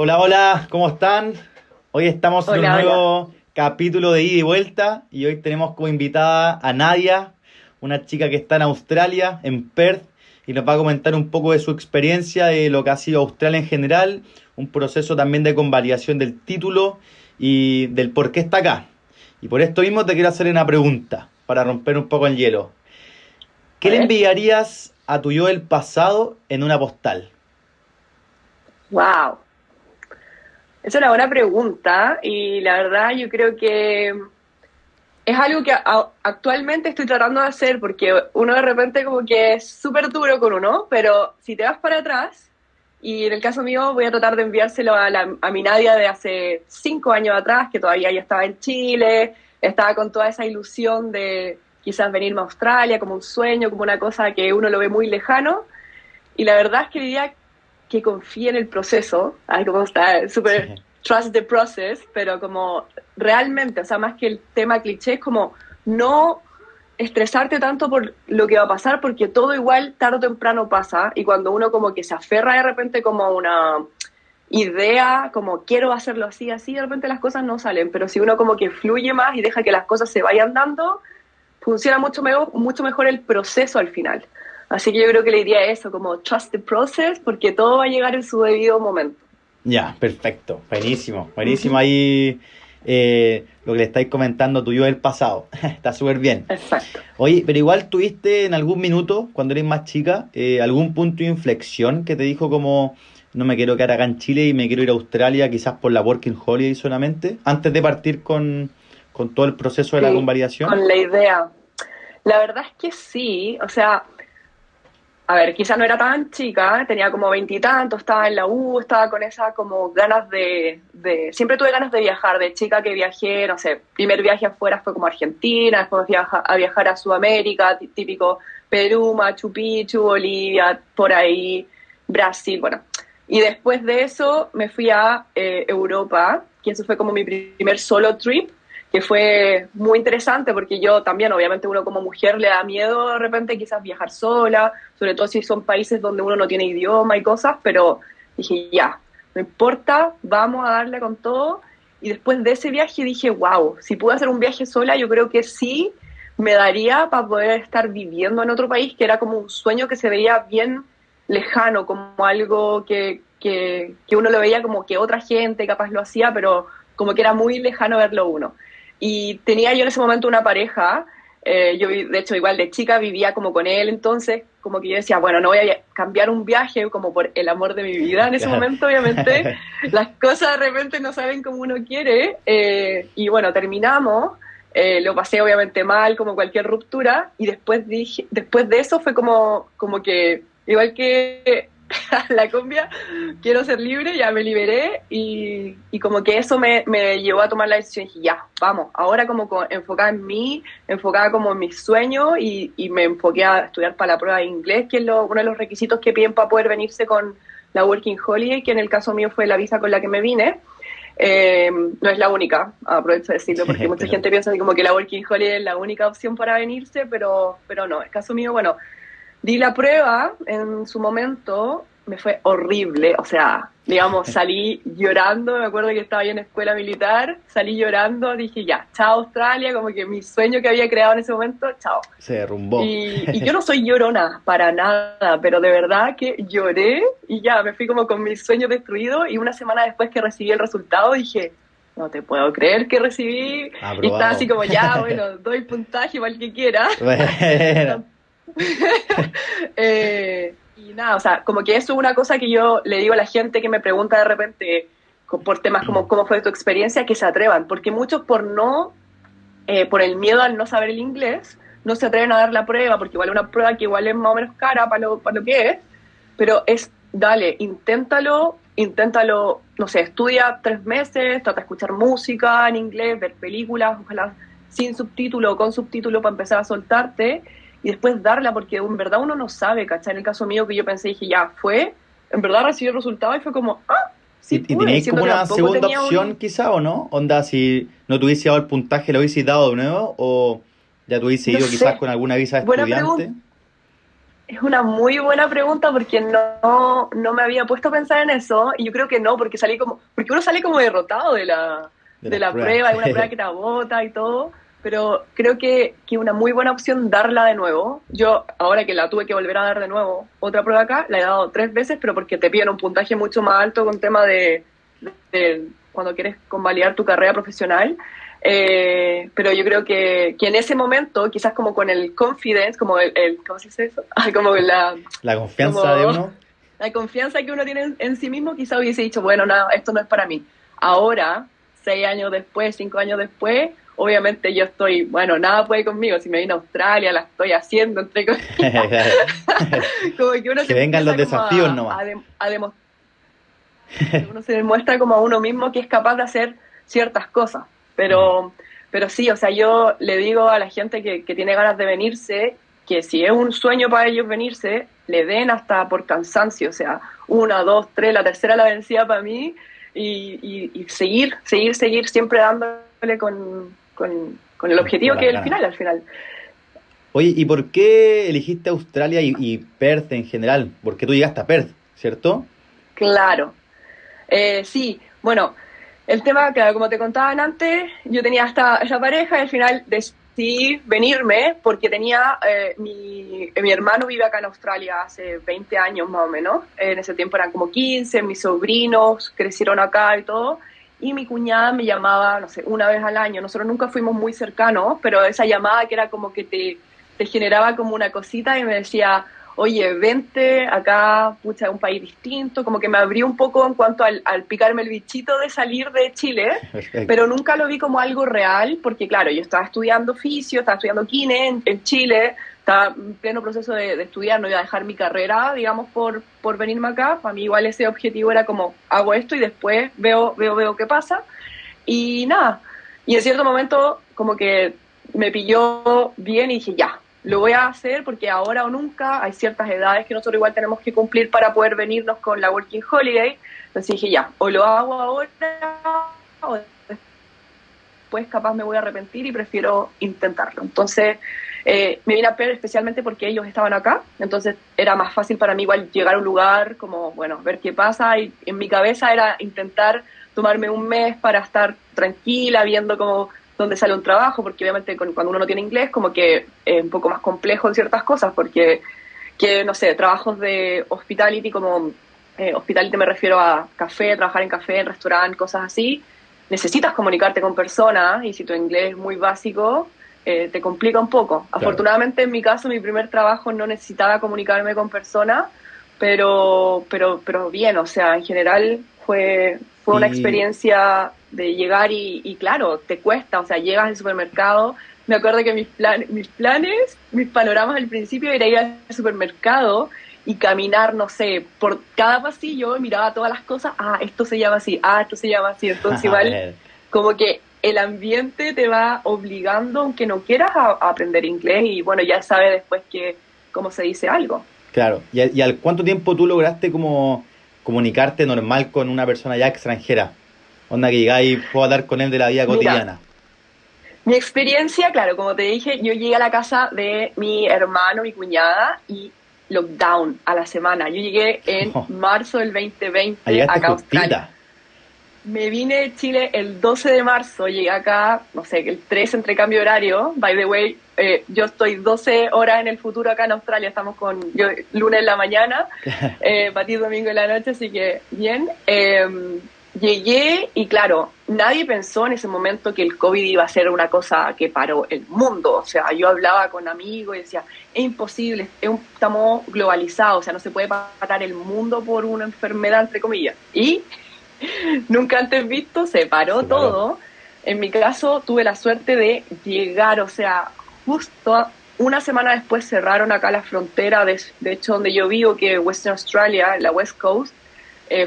Hola, hola, ¿cómo están? Hoy estamos en un Hola, hola. nuevo capítulo de ida y vuelta y hoy tenemos como invitada a Nadia, una chica que está en Australia, en Perth, y nos va a comentar un poco de su experiencia, de lo que ha sido Australia en general, un proceso también de convalidación del título y del por qué está acá. Y por esto mismo te quiero hacer una pregunta para romper un poco el hielo. A ¿Qué le ver. enviarías a tu yo del pasado en una postal? Wow. Es una buena pregunta y la verdad yo creo que es algo que actualmente estoy tratando de hacer porque uno de repente como que es súper duro con uno, pero si te vas para atrás, y en el caso mío voy a tratar de enviárselo a mi Nadia de hace 5 años atrás, que todavía ya estaba en Chile, estaba con toda esa ilusión de quizás venirme a Australia como un sueño, como una cosa que uno lo ve muy lejano. Y la verdad es que diría que confíe en el proceso, ay, como está, súper Sí. trust the process, pero como realmente, o sea, más que el tema cliché, es como no estresarte tanto por lo que va a pasar, porque todo igual tarde o temprano pasa, y cuando uno como que se aferra de repente como a una idea, como quiero hacerlo así, así, de repente las cosas no salen, pero si uno como que fluye más y deja que las cosas se vayan dando, funciona mucho mejor el proceso al final. Así que yo creo que la idea es eso, como trust the process, porque todo va a llegar en su debido momento. Ya, perfecto, buenísimo, buenísimo Ujú. ahí lo que le estáis comentando tú y yo del pasado, está súper bien. Exacto. Oye, pero igual tuviste en algún minuto, cuando eres más chica, algún punto de inflexión que te dijo como, no me quiero quedar acá en Chile y me quiero ir a Australia, quizás por la Working Holiday solamente, antes de partir con todo el proceso de la Sí, convalidación. con la idea. La verdad es que sí, o sea, a ver, quizás no era tan chica, tenía como veintitantos, estaba en la U, estaba con esa como ganas siempre tuve ganas de viajar, de chica que viajé, no sé, primer viaje afuera fue como Argentina, después a viajar a Sudamérica, típico Perú, Machu Picchu, Bolivia, por ahí, Brasil, bueno. Y después de eso me fui a Europa, que eso fue como mi primer solo trip, que fue muy interesante porque yo también, obviamente uno como mujer le da miedo de repente quizás viajar sola, sobre todo si son países donde uno no tiene idioma y cosas, pero dije, ya, no importa, vamos a darle con todo. Y después de ese viaje dije, wow, si pude hacer un viaje sola, yo creo que sí me daría para poder estar viviendo en otro país, que era como un sueño que se veía bien lejano, como algo que uno lo veía como que otra gente capaz lo hacía, pero como que era muy lejano verlo uno. Y tenía yo en ese momento una pareja, yo de hecho igual de chica vivía como con él, entonces como que yo decía, bueno, no voy a cambiar un viaje como por el amor de mi vida en ese Claro. momento, obviamente las cosas de repente no salen como uno quiere, y bueno, terminamos, lo pasé obviamente mal como cualquier ruptura, y después de eso fue como que, igual que la cumbia, quiero ser libre, ya me liberé y como que eso me llevó a tomar la decisión y dije, ya, vamos, ahora como enfocada en mí, enfocada como en mis sueños y me enfoqué a estudiar para la prueba de inglés, que es uno de los requisitos que piden para poder venirse con la Working Holiday, que en el caso mío fue la visa con la que me vine. No es la única, aprovecho de decirlo, porque mucha Claro. gente piensa que como que la Working Holiday es la única opción para venirse, pero no, en el caso mío, bueno, di la prueba en su momento, me fue horrible, o sea, digamos, salí llorando, me acuerdo que estaba ahí en escuela militar, salí llorando, dije ya, chao Australia, como que mi sueño que había creado en ese momento, chao. Se derrumbó. Y yo no soy llorona para nada, pero de verdad que lloré y ya, me fui como con mis sueños destruidos y una semana después que recibí el resultado dije, no te puedo creer que recibí, y estaba así Aprobado. como ya, bueno, doy puntaje para el que quiera. Bueno. Y nada, o sea, como que eso es una cosa que yo le digo a la gente que me pregunta de repente por temas como cómo fue tu experiencia, que se atrevan, porque muchos por el miedo al no saber el inglés, no se atreven a dar la prueba, porque igual es una prueba que igual es más o menos cara para lo que es, pero dale, inténtalo, no sé, estudia 3 meses, trata de escuchar música en inglés, ver películas, ojalá sin subtítulo o con subtítulo para empezar a soltarte y después darla, porque en verdad uno no sabe, ¿cachai? En el caso mío que yo pensé, dije, ya, en verdad recibí el resultado y fue como, sí ¿Y pude, teníais como siendo que una tampoco segunda tenía opción quizá o no? Onda, si no te hubiese dado el puntaje, ¿lo hubiese dado de nuevo? ¿O ya te hubiese no ido quizás sé, con alguna visa de buena pregunta. estudiante? Es una muy buena pregunta porque no me había puesto a pensar en eso y yo creo que no, porque porque uno sale como derrotado De de las la pruebas. prueba, es una prueba que te agota y todo, pero creo que una muy buena opción darla de nuevo. Yo, ahora que la tuve que volver a dar de nuevo, otra prueba acá, la he dado 3 veces, pero porque te piden un puntaje mucho más alto con tema de cuando quieres convalidar tu carrera profesional. Pero yo creo que en ese momento, quizás como con el confidence, como ¿cómo se dice eso? Como La confianza de como uno. la confianza que uno tiene en sí mismo, quizás hubiese dicho, bueno, nada, esto no es para mí. Ahora, 6 años después, 5 años después, obviamente yo estoy, bueno, nada puede conmigo, si me vine a Australia, la estoy haciendo, entre comillas. Claro. Como que uno se Que vengan los empieza como desafíos nomás. a demostrar, uno se demuestra como a uno mismo que es capaz de hacer ciertas cosas. Mm, Pero sí, o sea, yo le digo a la gente que tiene ganas de venirse, que si es un sueño para ellos venirse, le den hasta por cansancio, o sea, una, dos, tres, la tercera la vencida para mí, y seguir siempre dándole con el con objetivo todas que las es el ganas. final, al final. Oye, ¿y por qué elegiste Australia y Perth en general? Porque tú llegaste a Perth, ¿cierto? Claro. Sí, bueno, el tema, claro, como te contaban antes, yo tenía esa pareja y al final decidí venirme porque tenía, mi hermano vive acá en Australia hace 20 años más o menos, en ese tiempo eran como 15, mis sobrinos crecieron acá y todo, y mi cuñada me llamaba, no sé, una vez al año, nosotros nunca fuimos muy cercanos, pero esa llamada que era como que te generaba como una cosita y me decía, oye, vente acá, pucha, es un país distinto, como que me abrió un poco en cuanto al picarme el bichito de salir de Chile, Perfecto. pero nunca lo vi como algo real, porque claro, yo estaba estudiando fisio, estaba estudiando kine en Chile, estaba en pleno proceso de estudiar, no iba a dejar mi carrera, digamos, por venirme acá, para mí igual ese objetivo era como, hago esto y después veo qué pasa, y nada, y en cierto momento como que me pilló bien y dije, ya, lo voy a hacer porque ahora o nunca hay ciertas edades que nosotros igual tenemos que cumplir para poder venirnos con la Working Holiday. Entonces dije, ya, o lo hago ahora o después capaz me voy a arrepentir y prefiero intentarlo. Entonces me vine a Perth especialmente porque ellos estaban acá, entonces era más fácil para mí igual llegar a un lugar, como, bueno, ver qué pasa, y en mi cabeza era intentar tomarme un mes para estar tranquila, viendo cómo dónde sale un trabajo, porque obviamente cuando uno no tiene inglés como que es un poco más complejo en ciertas cosas, porque, que no sé, trabajos de hospitality como hospitality me refiero a café, trabajar en café, en restaurante, cosas así, necesitas comunicarte con personas y si tu inglés es muy básico, te complica un poco. Claro. Afortunadamente en mi caso, mi primer trabajo no necesitaba comunicarme con personas, pero bien, o sea, en general fue una Y experiencia de llegar y claro, te cuesta, o sea, llegas al supermercado. Me acuerdo que mis panoramas al principio era ir al supermercado y caminar, no sé, por cada pasillo, miraba todas las cosas, esto se llama así, esto se llama así, entonces a igual ver, como que el ambiente te va obligando, aunque no quieras, a aprender inglés y bueno, ya sabes después que cómo se dice algo. claro. ¿Y al cuánto tiempo tú lograste como comunicarte normal con una persona ya extranjera? Onda que llegáis y puedo hablar con él de la vida Mira, cotidiana. mi experiencia, claro, como te dije, yo llegué a la casa de mi hermano, mi cuñada, y lockdown a la semana. Yo llegué en marzo del Ahí 2020 llegaste acá a Australia. justita. Me vine de Chile el 12 de marzo, llegué acá, no sé, el 3 entre cambio horario. By the way, yo estoy 12 horas en el futuro acá en Australia, estamos yo lunes en la mañana, para ti domingo en la noche, así que bien. Llegué y claro, nadie pensó en ese momento que el COVID iba a ser una cosa que paró el mundo. O sea, yo hablaba con amigos y decía, es imposible, estamos globalizados, o sea, no se puede parar el mundo por una enfermedad, entre comillas. Y nunca antes visto, se paró Se paró. todo. En mi caso, tuve la suerte de llegar, o sea, justo una semana después cerraron acá la frontera, de hecho, donde yo vivo, que es Western Australia, la West Coast,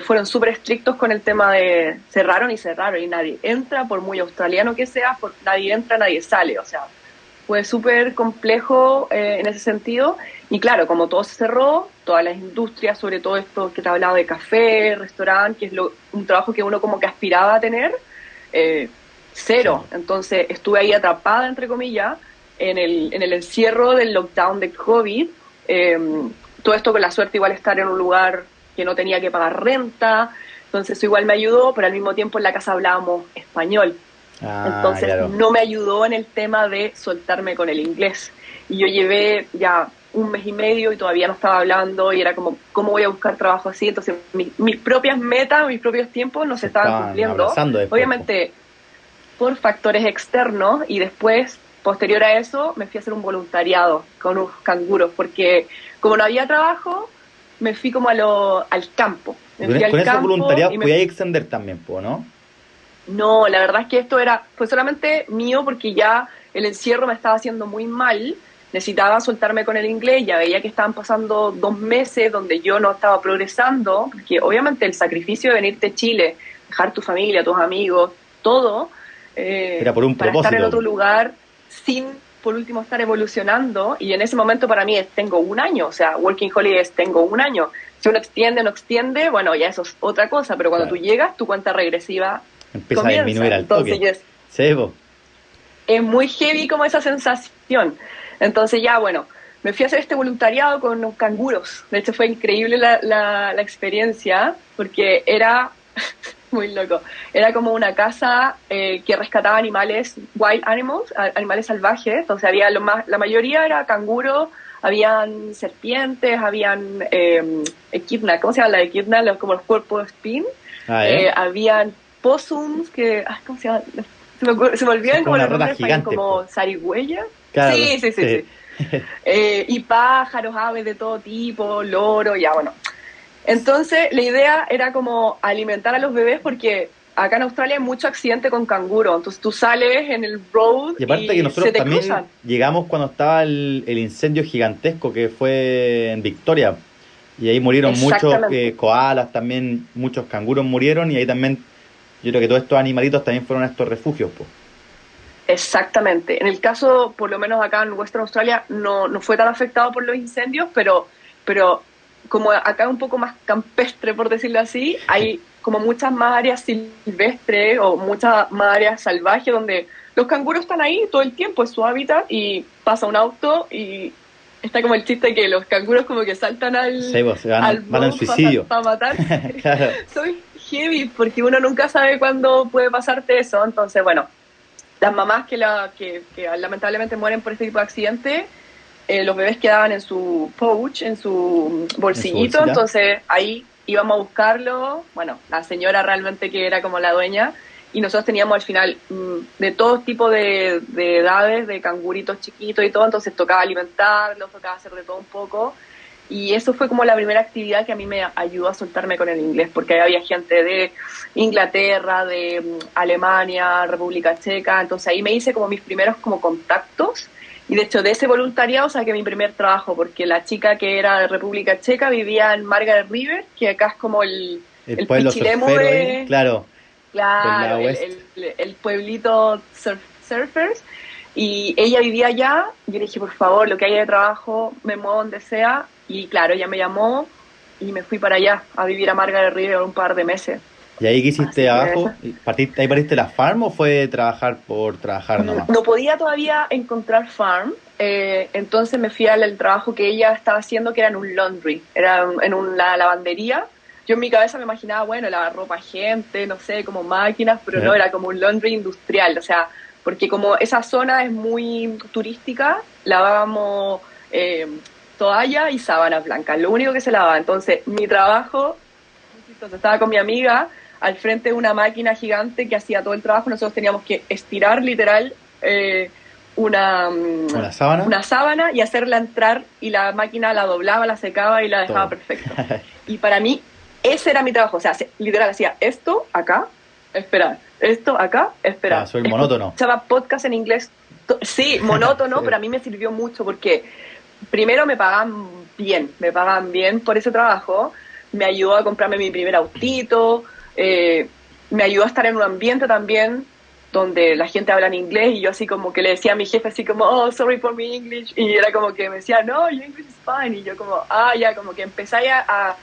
fueron súper estrictos con el tema de cerraron, y nadie entra, por muy australiano que sea, nadie entra, nadie sale, o sea, fue súper complejo en ese sentido. Y claro, como todo se cerró, todas las industrias, sobre todo esto que te hablaba de café, restaurante, que es un trabajo que uno como que aspiraba a tener, eh, cero. Cero. Entonces estuve ahí atrapada, entre comillas, en el encierro del lockdown de COVID. todo esto con la suerte igual estar en un lugar que no tenía que pagar renta, entonces eso igual me ayudó, pero al mismo tiempo en la casa hablábamos español. Entonces Claro. no me ayudó en el tema de soltarme con el inglés. Y yo llevé ya 1 mes y medio y todavía no estaba hablando y era como, ¿cómo voy a buscar trabajo así? Entonces mis propias metas, mis propios tiempos no se estaban cumpliendo. Abrazando después, Obviamente por factores externos y después, posterior a eso, me fui a hacer un voluntariado con unos canguros porque como no había trabajo, me fui como al campo. Me fui al con esos campo voluntariados y podías extender también, po, ¿no? no, la verdad es que esto fue solamente mío porque ya el encierro me estaba haciendo muy mal, necesitaba soltarme con el inglés, ya veía que estaban pasando 2 meses donde yo no estaba progresando, porque obviamente el sacrificio de venirte a Chile, dejar tu familia, tus amigos, todo, Era por un para estar en propósito. otro lugar sin, por último, estar evolucionando, y en ese momento para mí tengo 1 año, o sea, Working Holiday tengo 1 año. Si uno extiende, no extiende, bueno, ya eso es otra cosa, pero cuando Claro. tú llegas, tu cuenta regresiva Empieza a disminuir al entonces toque. Sí, po. es muy heavy como esa sensación. Entonces ya, bueno, me fui a hacer este voluntariado con los canguros. De hecho fue increíble la experiencia porque era muy loco. Era como una casa que rescataba animales, wild animals, animales salvajes. Entonces había la mayoría era canguro, habían serpientes, habían equidna, ¿cómo se llama la equidna? Como los cuerpos de spin. Habían possums ¿cómo se llama? Se me olvidan como los nombres, como zarigüeyas. Claro, sí. Y pájaros, aves de todo tipo, loro, ya bueno. Entonces la idea era como alimentar a los bebés porque acá en Australia hay mucho accidente con canguro, entonces tú sales en el road y aparte que nosotros se te también cruzan. llegamos cuando estaba el incendio gigantesco que fue en Victoria y ahí murieron muchos koalas, también muchos canguros murieron y ahí también yo creo que todos estos animalitos también fueron a estos refugios, pues. Exactamente. En el caso, por lo menos acá en Western Australia, no fue tan afectado por los incendios, pero como acá es un poco más campestre, por decirlo así, hay como muchas más áreas silvestres o muchas más áreas salvajes donde los canguros están ahí todo el tiempo, es su hábitat, y pasa un auto y está como el chiste que los canguros como que saltan al van al suicidio para matarse. Claro. Soy heavy porque uno nunca sabe cuándo puede pasarte eso, entonces bueno, las mamás que lamentablemente mueren por este tipo de accidentes, los bebés quedaban en su pouch, en su bolsillito, entonces ahí íbamos a buscarlo, bueno, la señora realmente que era como la dueña, y nosotros teníamos al final de todo tipo de edades, de canguritos chiquitos y todo, entonces tocaba alimentarlos, tocaba hacer de todo un poco, y eso fue como la primera actividad que a mí me ayudó a soltarme con el inglés, porque había gente de Inglaterra, de Alemania, República Checa, entonces ahí me hice como mis primeros como contactos, y de hecho de ese voluntariado saqué mi primer trabajo, porque la chica que era de República Checa vivía en Margaret River, que acá es como el pueblo Pichilemu surfero de... ahí, claro, el pueblito surfers, y ella vivía allá, y yo le dije, por favor, lo que haya de trabajo, me muevo donde sea, y claro, ella me llamó, y me fui para allá, a vivir a Margaret River un par de meses. ¿Y ahí qué hiciste abajo? ¿Ahí partiste la farm o fue trabajar por trabajar nomás? No podía todavía encontrar farm, entonces me fui al trabajo que ella estaba haciendo, que era en un laundry, era en una lavandería. Yo en mi cabeza me imaginaba, bueno, lavar ropa gente, no sé, como máquinas, pero no, era como un laundry industrial, o sea, porque como esa zona es muy turística, lavábamos toalla y sábanas blancas, lo único que se lavaba. Entonces mi trabajo, estaba con mi amiga al frente de una máquina gigante que hacía todo el trabajo, nosotros teníamos que estirar literal una sábana y hacerla entrar, y la máquina la doblaba, la secaba y la dejaba perfecta. Y para mí ese era mi trabajo, o sea, literal hacía esto acá, esperar, esto acá, esperar. Soy monótono. Escuchaba podcast en inglés, sí, monótono, sí. Pero a mí me sirvió mucho porque primero me pagaban bien por ese trabajo, me ayudó a comprarme mi primer autito, me ayudó a estar en un ambiente también donde la gente habla en inglés, y yo así como que le decía a mi jefe así como, oh, sorry for my English, y era como que me decía, no, your English is fine, y yo como, ya, como que empecé a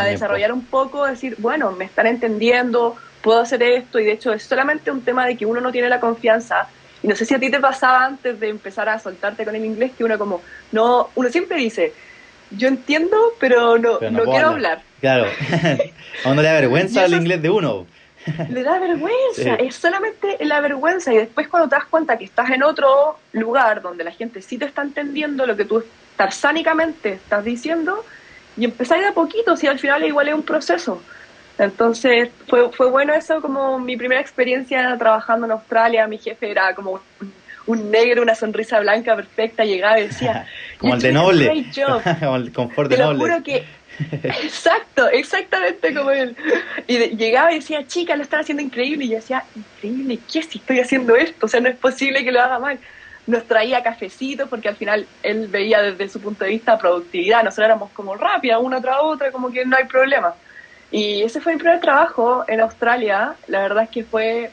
desarrollar un poco, decir, bueno, me están entendiendo, puedo hacer esto, y de hecho es solamente un tema de que uno no tiene la confianza. Y no sé si a ti te pasaba antes de empezar a soltarte con el inglés, que uno como, no, uno siempre dice, yo entiendo, pero pero no no puedo quiero hablar. hablar. Claro, a uno le da Y vergüenza el eso inglés de uno. le da vergüenza, Sí. es solamente la vergüenza. Y después cuando te das cuenta que estás en otro lugar donde la gente sí te está entendiendo lo que tú tarsánicamente estás diciendo, y empezáis de a poquito, si al final igual es un proceso. Entonces fue bueno eso, como mi primera experiencia trabajando en Australia. Mi jefe era como un negro, una sonrisa blanca perfecta, llegaba y decía, Como "You're el de doing a Noble, great job". como el confort de Te lo Noble. juro que, exacto, exactamente como él. Y llegaba y decía, chica, lo están haciendo increíble. Y yo decía, increíble, ¿qué si estoy haciendo esto? O sea, no es posible que lo haga mal. Nos traía cafecitos porque al final él veía desde su punto de vista productividad. Nosotros éramos como rápida, una tras otra, como que no hay problema. Y ese fue mi primer trabajo en Australia. La verdad es que fue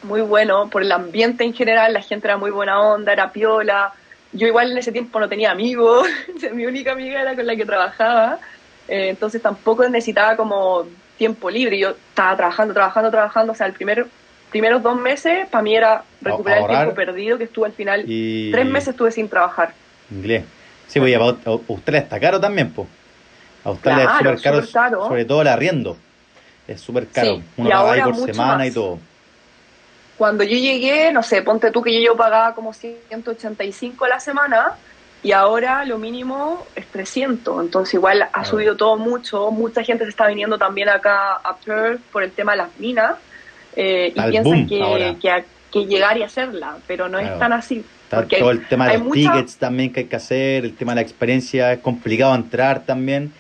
muy bueno por el ambiente en general. La gente era muy buena onda, era piola. Yo igual en ese tiempo no tenía amigos. Mi única amiga era con la que trabajaba. Entonces tampoco necesitaba como tiempo libre. Yo estaba trabajando, trabajando, trabajando. O sea, primeros 2 meses para mí era recuperar el tiempo Ahorrar perdido, que estuve al final, y 3 meses estuve sin trabajar. inglés. Sí, pues y Australia está caro también, pues. Australia es Claro, súper caro, súper caro. sobre todo el arriendo. Es súper caro. Sí, Uno y paga ahí ahora por mucho semana y más. todo. Cuando yo llegué, no sé, ponte tú que yo pagaba como 185 a la semana y ahora lo mínimo es 300. Entonces igual ha Claro. subido todo mucho. Mucha gente se está viniendo también acá a Perth por el tema de las minas, y Está el piensan boom ahora. que llegar y hacerla, pero no es Claro. tan así. Está Porque todo el tema de hay los mucha... tickets también que hay que hacer, el tema de la experiencia, es complicado entrar también.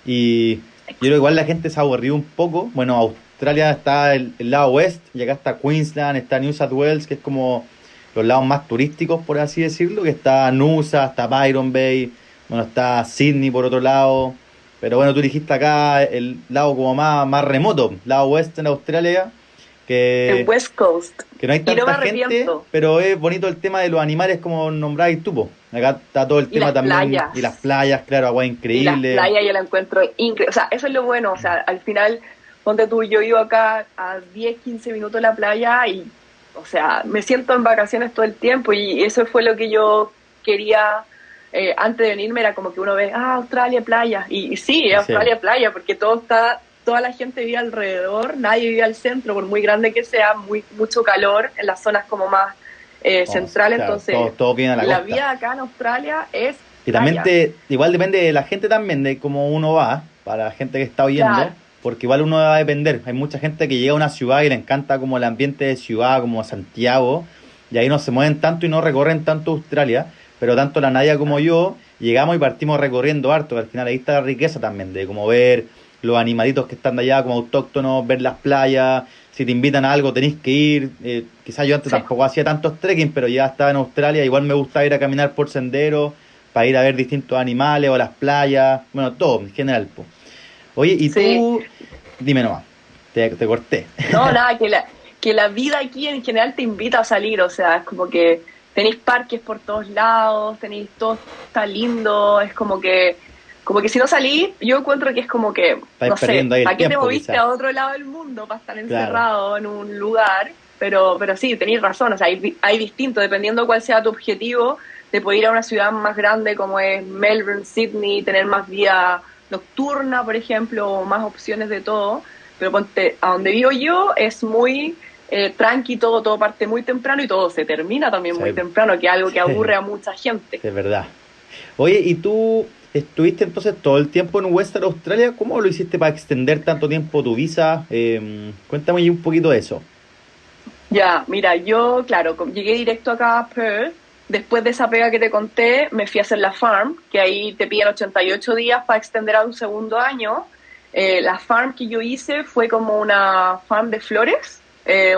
Y yo creo que igual la gente se ha aburrido un poco. Bueno, Australia está el lado oeste, y acá está Queensland, está New South Wales, que es como los lados más turísticos, por así decirlo, que está Noosa, está Byron Bay, bueno, está Sydney por otro lado. Pero bueno, tú dijiste acá el lado como más remoto, lado oeste en Australia, En que West Coast. que no hay Y no me tanta gente, arrepiento. pero es bonito el tema de los animales como nombráis tú, po. Acá está todo el Y tema las también, y las playas. playas, claro, agua Y las increíble. playas yo la encuentro increíble. O sea, eso es lo bueno. O sea, al final, ponte tú, yo vivo acá a 10 15 minutos de la playa y, o sea, me siento en vacaciones todo el tiempo y eso fue lo que yo quería. Antes de venirme era como que uno ve, Australia, playa. Y sí, Sí, Australia, playa, porque toda la gente vive alrededor, nadie vive al centro, por muy grande que sea, mucho calor en las zonas como más vamos, central. claro, Entonces, todo viene a la la costa. vida acá en Australia es Y también playa. igual depende de la gente también, de cómo uno va, para la gente que está oyendo, Claro, porque igual uno va a depender. Hay mucha gente que llega a una ciudad y le encanta como el ambiente de ciudad, como Santiago, y ahí no se mueven tanto y no recorren tanto Australia, pero tanto la Nadia como yo llegamos y partimos recorriendo harto, que al final ahí está la riqueza también, de como ver los animalitos que están de allá como autóctonos, ver las playas, si te invitan a algo tenéis que ir. Quizás yo antes sí. tampoco hacía tantos trekking, pero ya estaba en Australia, igual me gusta ir a caminar por senderos para ir a ver distintos animales o las playas, bueno, todo en general, po. Oye, y Sí, tú, dime nomás, te corté. no, nada, que la vida aquí en general te invita a salir, o sea, es como que tenéis parques por todos lados, tenéis todo, está lindo, es como que si no salís, yo encuentro que es como que, Estáis no perdiendo sé, ahí el ¿para qué te tiempo moviste quizás, a otro lado del mundo para estar claro. encerrado en un lugar? Pero sí, tenéis razón, o sea, hay distinto, dependiendo cuál sea tu objetivo, te puede ir a una ciudad más grande como es Melbourne, Sydney, tener más vida nocturna, por ejemplo, o más opciones de todo. Pero ponte, a donde vivo yo es muy tranqui, todo parte muy temprano y todo se termina también Sí, muy temprano, que es algo que sí, aburre a mucha gente. es verdad. Oye, ¿y tú estuviste entonces todo el tiempo en Western Australia? ¿Cómo lo hiciste para extender tanto tiempo tu visa? Cuéntame un poquito de eso. Ya, mira, yo, claro, llegué directo acá a Perth. Después de esa pega que te conté, me fui a hacer la farm, que ahí te piden 88 días para extender a un segundo año. La farm que yo hice fue como una farm de flores,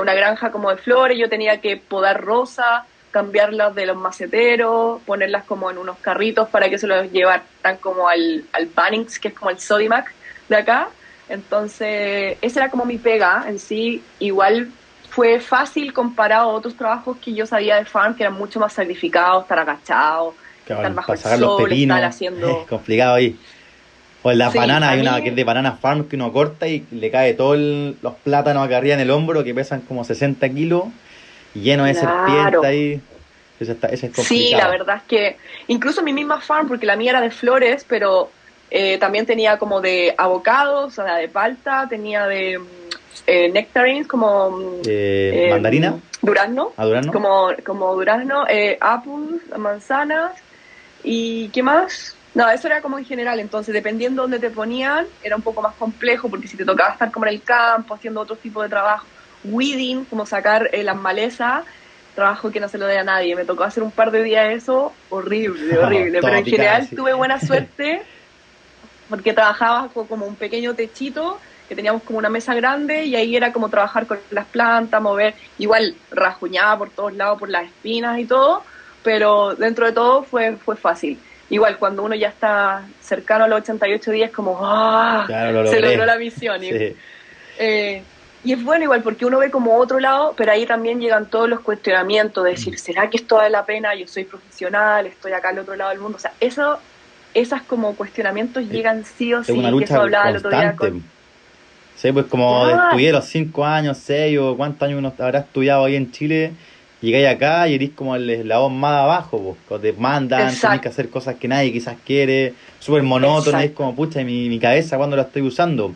una granja como de flores. Yo tenía que podar rosas, cambiarlas de los maceteros, ponerlas como en unos carritos para que se los llevaran como al Bunnings, que es como el Sodimac de acá. Entonces, esa era como mi pega en sí. Igual fue fácil comparado a otros trabajos que yo sabía de farm, que eran mucho más sacrificados, estar agachados, estar Claro, bajo para el sacar los sol, estar pepinos, es haciendo... complicado ahí. O en las Sí, bananas, a hay una que es mí, de banana farm que uno corta y le cae todos los plátanos acá arriba en el hombro que pesan como 60 kilos y lleno de serpientes claro, ahí. Ese es Sí, la complicado. verdad es que incluso mi misma farm, porque la mía era de flores, pero también tenía como de avocados, o sea, de palta, tenía de nectarines, como ¿Mandarina? durazno, ¿A durazno? como durazno, apples, manzanas, y ¿qué más? No, eso era como en general, entonces dependiendo de dónde te ponían, era un poco más complejo, porque si te tocaba estar como en el campo, haciendo otro tipo de trabajo, weeding, como sacar las malezas, trabajo que no se lo dé a nadie. Me tocó hacer un par de días eso, horrible, horrible. Pero Todo en picado general así. tuve buena suerte porque trabajaba como un pequeño techito, que teníamos como una mesa grande y ahí era como trabajar con las plantas, mover, igual rajuñaba por todos lados por las espinas y todo, pero dentro de todo fue fácil. Igual cuando uno ya está cercano a los 88 días, como, ¡ah! Claro, lo Se logró logré. la misión. Sí. Eh, y es bueno igual porque uno ve como otro lado, pero ahí también llegan todos los cuestionamientos de decir, ¿será que esto vale la pena? Yo soy profesional, estoy acá al otro lado del mundo. O sea, esas como cuestionamientos Es llegan sí o es una sí, que eso lucha hablaba el otro día constante. con... Sí, pues como Ya, estudié los 5 años, 6 o cuántos años uno habrá estudiado ahí en Chile, llegáis acá y eres como el eslabón más abajo, pues, cuando te mandan, tenés que exacto, hacer cosas que nadie quizás quiere, súper monótono, y es exacto. como, pucha, ¿y mi cabeza cuando la estoy usando?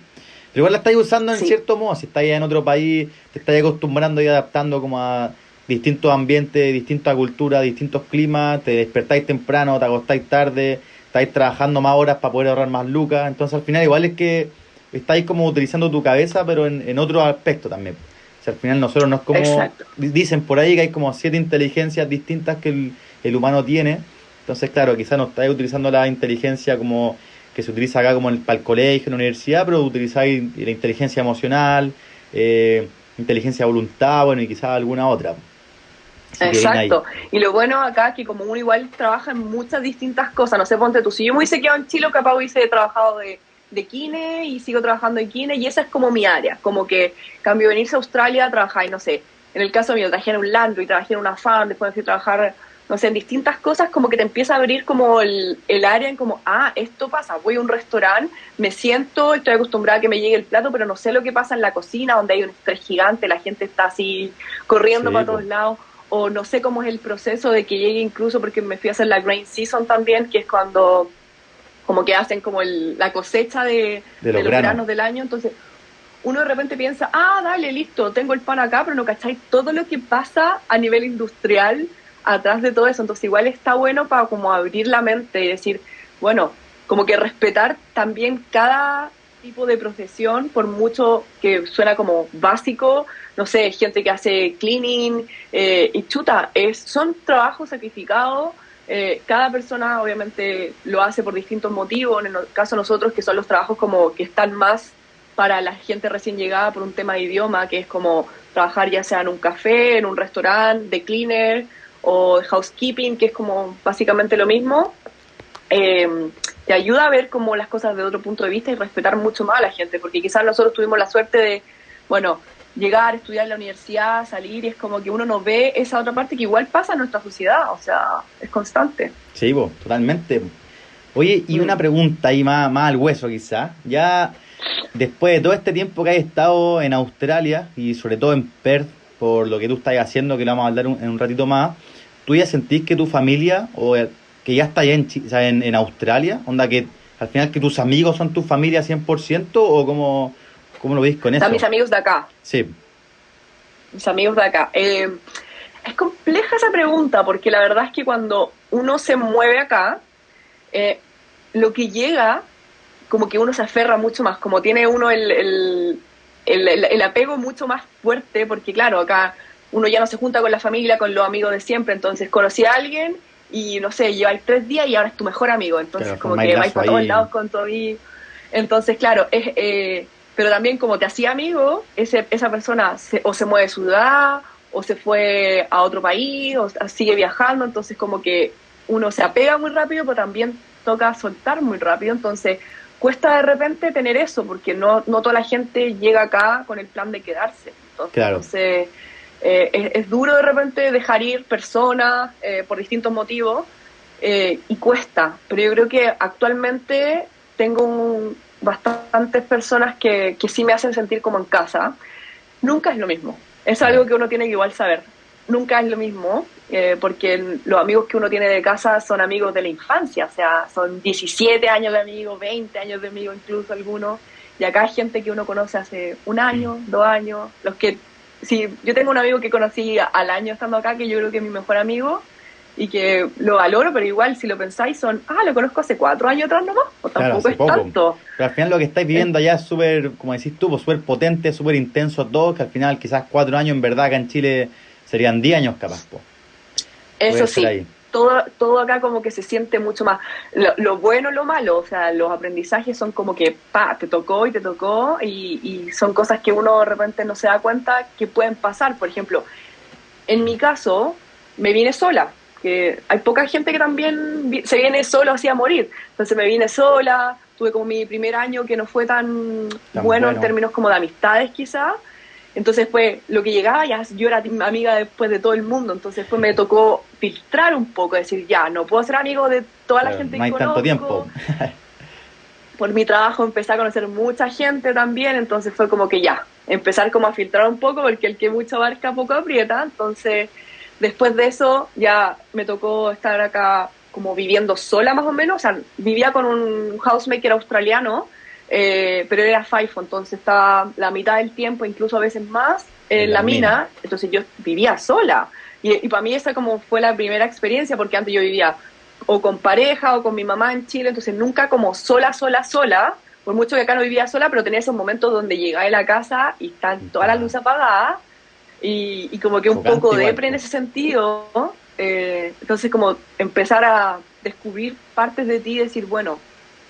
Pero igual la estáis usando en Sí, cierto modo, si estáis en otro país, te estáis acostumbrando y adaptando como a distintos ambientes, distintas culturas, distintos climas, te despertáis temprano, te acostáis tarde, estáis trabajando más horas para poder ahorrar más lucas, entonces al final igual es que estáis como utilizando tu cabeza, pero en otro aspecto también. O sea, al final nosotros no es como, exacto. dicen por ahí que hay como 7 inteligencias distintas que el humano tiene, entonces claro, quizás no estáis utilizando la inteligencia como que se utiliza acá como para el colegio, en la universidad, pero utilizáis la inteligencia emocional, inteligencia de voluntad, bueno, y quizás alguna otra. Así que bien ahí. Exacto. Y lo bueno acá es que como uno igual trabaja en muchas distintas cosas, no sé, ponte tú, si yo me hubiese quedado en Chile, capaz hubiese trabajado de kine y sigo trabajando en kine y esa es como mi área, como que cambio venirse a Australia, trabajar, y no sé, en el caso mío, trabajé en un landry, trabajé en una farm, después fui a trabajar, no sé, en distintas cosas, como que te empieza a abrir como el área en como, ah, esto pasa, voy a un restaurante, me siento, estoy acostumbrada a que me llegue el plato, pero no sé lo que pasa en la cocina, donde hay un estrés gigante, la gente está así corriendo Sí, para pues, todos lados o no sé cómo es el proceso de que llegue incluso porque me fui a hacer la grain season también, que es cuando como que hacen como la cosecha de de los los granos. granos del año, entonces uno de repente piensa, ah, dale, listo, tengo el pan acá, pero no cacháis todo lo que pasa a nivel industrial atrás de todo eso, entonces igual está bueno para como abrir la mente y decir, bueno, como que respetar también cada tipo de profesión, por mucho que suena como básico, no sé, gente que hace cleaning, y chuta, son trabajos sacrificados, cada persona obviamente lo hace por distintos motivos, en el caso de nosotros que son los trabajos como que están más para la gente recién llegada por un tema de idioma, que es como trabajar ya sea en un café, en un restaurante, de cleaner o housekeeping, que es como básicamente lo mismo, eh, te ayuda a ver como las cosas de otro punto de vista y respetar mucho más a la gente, porque quizás nosotros tuvimos la suerte de, bueno, llegar, estudiar en la universidad, salir, y es como que uno no ve esa otra parte que igual pasa en nuestra sociedad, o sea, es constante. Sí, pues, totalmente. Oye, y una Mm. pregunta ahí más al hueso quizás. Ya después de todo este tiempo que has estado en Australia y sobre todo en Perth, por lo que tú estás haciendo, que lo vamos a hablar en un ratito más, ¿tú ya sentís que tu familia o que ya está allá o sea, en Australia? Onda que al final que tus amigos son tu familia 100% o cómo lo veis con O sea, mis eso? amigos de acá, Sí, mis amigos de acá. Es compleja esa pregunta, porque la verdad es que cuando uno se mueve acá, eh, lo que llega, como que uno se aferra mucho más, como tiene uno el apego mucho más fuerte, porque claro, acá uno ya no se junta con la familia, con los amigos de siempre, entonces conocí a alguien y no sé, lleváis 3 días y ahora es tu mejor amigo, claro, entonces como formáis que vais lazo para todos ahí. lados con todo y... Entonces, claro, pero también como te hacía amigo, esa persona o se mueve de ciudad, o se fue a otro país, o sigue viajando, entonces como que uno se apega muy rápido, pero también toca soltar muy rápido, entonces cuesta de repente tener eso, porque no toda la gente llega acá con el plan de quedarse. Claro, Entonces, es duro de repente dejar ir personas por distintos motivos y cuesta, pero yo creo que actualmente tengo bastantes personas que sí me hacen sentir como en casa. Nunca es lo mismo, es algo claro. que uno tiene que igual saber. nunca es lo mismo, porque los amigos que uno tiene de casa son amigos de la infancia, o sea, son 17 años de amigos, 20 años de amigos incluso algunos, y acá hay gente que uno conoce hace un año, 2 años, los que, sí, yo tengo un amigo que conocí al año estando acá, que yo creo que es mi mejor amigo, y que lo valoro, pero igual si lo pensáis lo conozco hace 4 años atrás nomás, o tampoco claro, es tanto. Pero al final lo que estáis viviendo allá es súper, como decís tú, pues súper potente, súper intenso todo, que al final quizás 4 años en verdad acá en Chile serían 10 años capaz, pues. Eso sí, todo acá como que se siente mucho más, lo bueno, lo malo, o sea, los aprendizajes son como que, te tocó y son cosas que uno de repente no se da cuenta que pueden pasar. Por ejemplo, en mi caso, me vine sola, que hay poca gente que también se viene solo así a morir, entonces me vine sola, tuve como mi primer año que no fue tan bueno en términos como de amistades quizás. Entonces fue lo que llegaba, ya yo era amiga después de todo el mundo, entonces pues me tocó filtrar un poco, decir, ya, no puedo ser amigo de toda la gente no hay que conozco. tanto tiempo. Por mi trabajo empecé a conocer mucha gente también, entonces fue como que ya, empezar como a filtrar un poco, porque el que mucho abarca poco aprieta, entonces después de eso ya me tocó estar acá como viviendo sola más o menos, o sea, vivía con un housemaker australiano, pero era FIFO, entonces estaba la mitad del tiempo, incluso a veces más, en la mina, entonces yo vivía sola. Y para mí esa como fue la primera experiencia, porque antes yo vivía o con pareja o con mi mamá en Chile, entonces nunca como sola, por mucho que acá no vivía sola, pero tenía esos momentos donde llegaba a la casa y están todas las luces apagadas, y como que un poco depre en ese sentido, entonces como empezar a descubrir partes de ti y decir, bueno,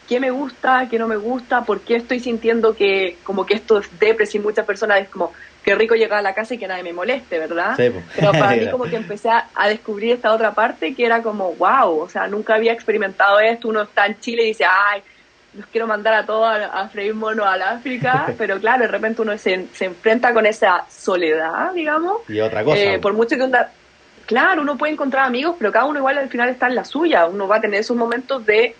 qué me gusta, qué no me gusta, por qué estoy sintiendo que como que esto es depresión. Muchas personas es como, qué rico llegar a la casa y que nadie me moleste, ¿verdad? Sí, pues. Pero para mí como que empecé a descubrir esta otra parte que era como, wow, o sea, nunca había experimentado esto. Uno está en Chile y dice, ay, los quiero mandar a todos a freír mono al África, pero claro, de repente uno se enfrenta con esa soledad, digamos. Y otra cosa. Por mucho que claro, uno puede encontrar amigos, pero cada uno igual al final está en la suya. Uno va a tener esos momentos de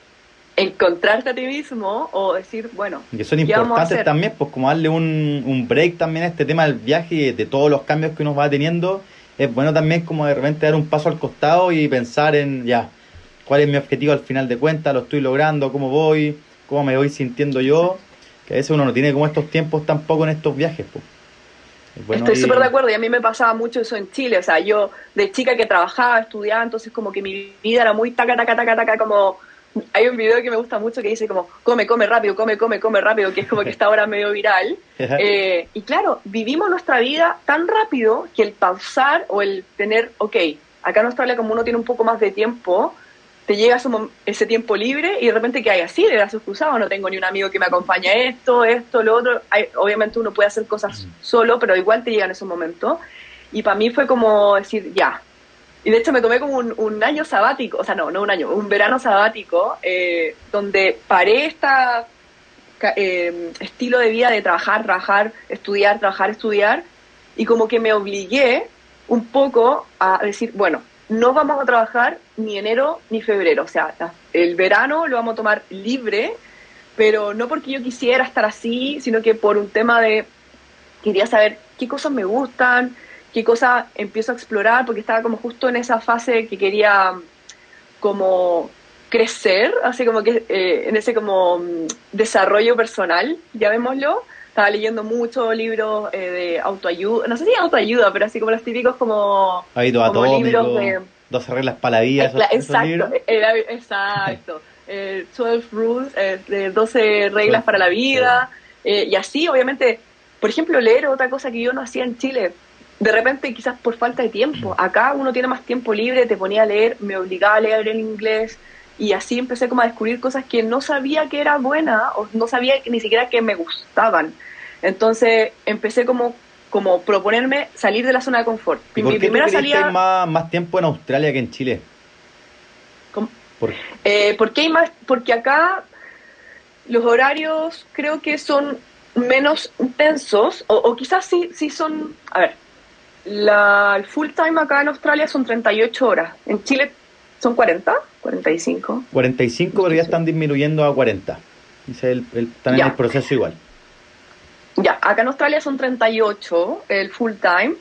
encontrarte a ti mismo o decir, bueno, que son importantes también, pues como darle un break también a este tema del viaje y de todos los cambios que uno va teniendo. Es bueno también como de repente dar un paso al costado y pensar en, ya, cuál es mi objetivo al final de cuentas, lo estoy logrando, cómo voy, cómo me voy sintiendo yo, que a veces uno no tiene como estos tiempos tampoco en estos viajes, pues. Bueno, estoy súper de acuerdo, y a mí me pasaba mucho eso en Chile, o sea, yo de chica que trabajaba, estudiaba, entonces como que mi vida era muy taca, como... Hay un video que me gusta mucho que dice como, come rápido, come rápido, que es como que está ahora medio viral. Y claro, vivimos nuestra vida tan rápido que el pausar o el tener, acá en Australia como uno tiene un poco más de tiempo, te llega ese tiempo libre y de repente que hay así, de brazos cruzados, no tengo ni un amigo que me acompañe a esto, lo otro. Obviamente uno puede hacer cosas solo, pero igual te llegan esos momentos. Y para mí fue como decir, ya. Y de hecho me tomé como un año sabático, o sea, no un año, un verano sabático, donde paré estilo de vida de trabajar, estudiar, y como que me obligué un poco a decir, bueno, no vamos a trabajar ni enero ni febrero, o sea, el verano lo vamos a tomar libre, pero no porque yo quisiera estar así, sino que por un tema de, quería saber qué cosas me gustan, qué cosas empiezo a explorar, porque estaba como justo en esa fase que quería como crecer, así como que en ese como desarrollo personal, llamémoslo. Estaba leyendo muchos libros de autoayuda, no sé si autoayuda, pero así como los típicos como libros de 12 reglas para la vida, exacto, exacto. 12 rules, de 12 reglas para la vida, y así obviamente, por ejemplo, leer otra cosa que yo no hacía en Chile. De repente, quizás por falta de tiempo. Acá uno tiene más tiempo libre, te ponía a leer, me obligaba a leer en inglés, y así empecé como a descubrir cosas que no sabía que era buena, o no sabía ni siquiera que me gustaban. Entonces empecé como proponerme salir de la zona de confort. ¿Y por qué primera salida más tiempo en Australia que en Chile? ¿Por qué hay más? Porque acá los horarios creo que son menos intensos, o quizás sí son... A ver, el full time acá en Australia son 38 horas. En Chile son 40, 45. 45, pero ya están disminuyendo a 40. Están en el proceso igual. Ya, acá en Australia son 38 el full time,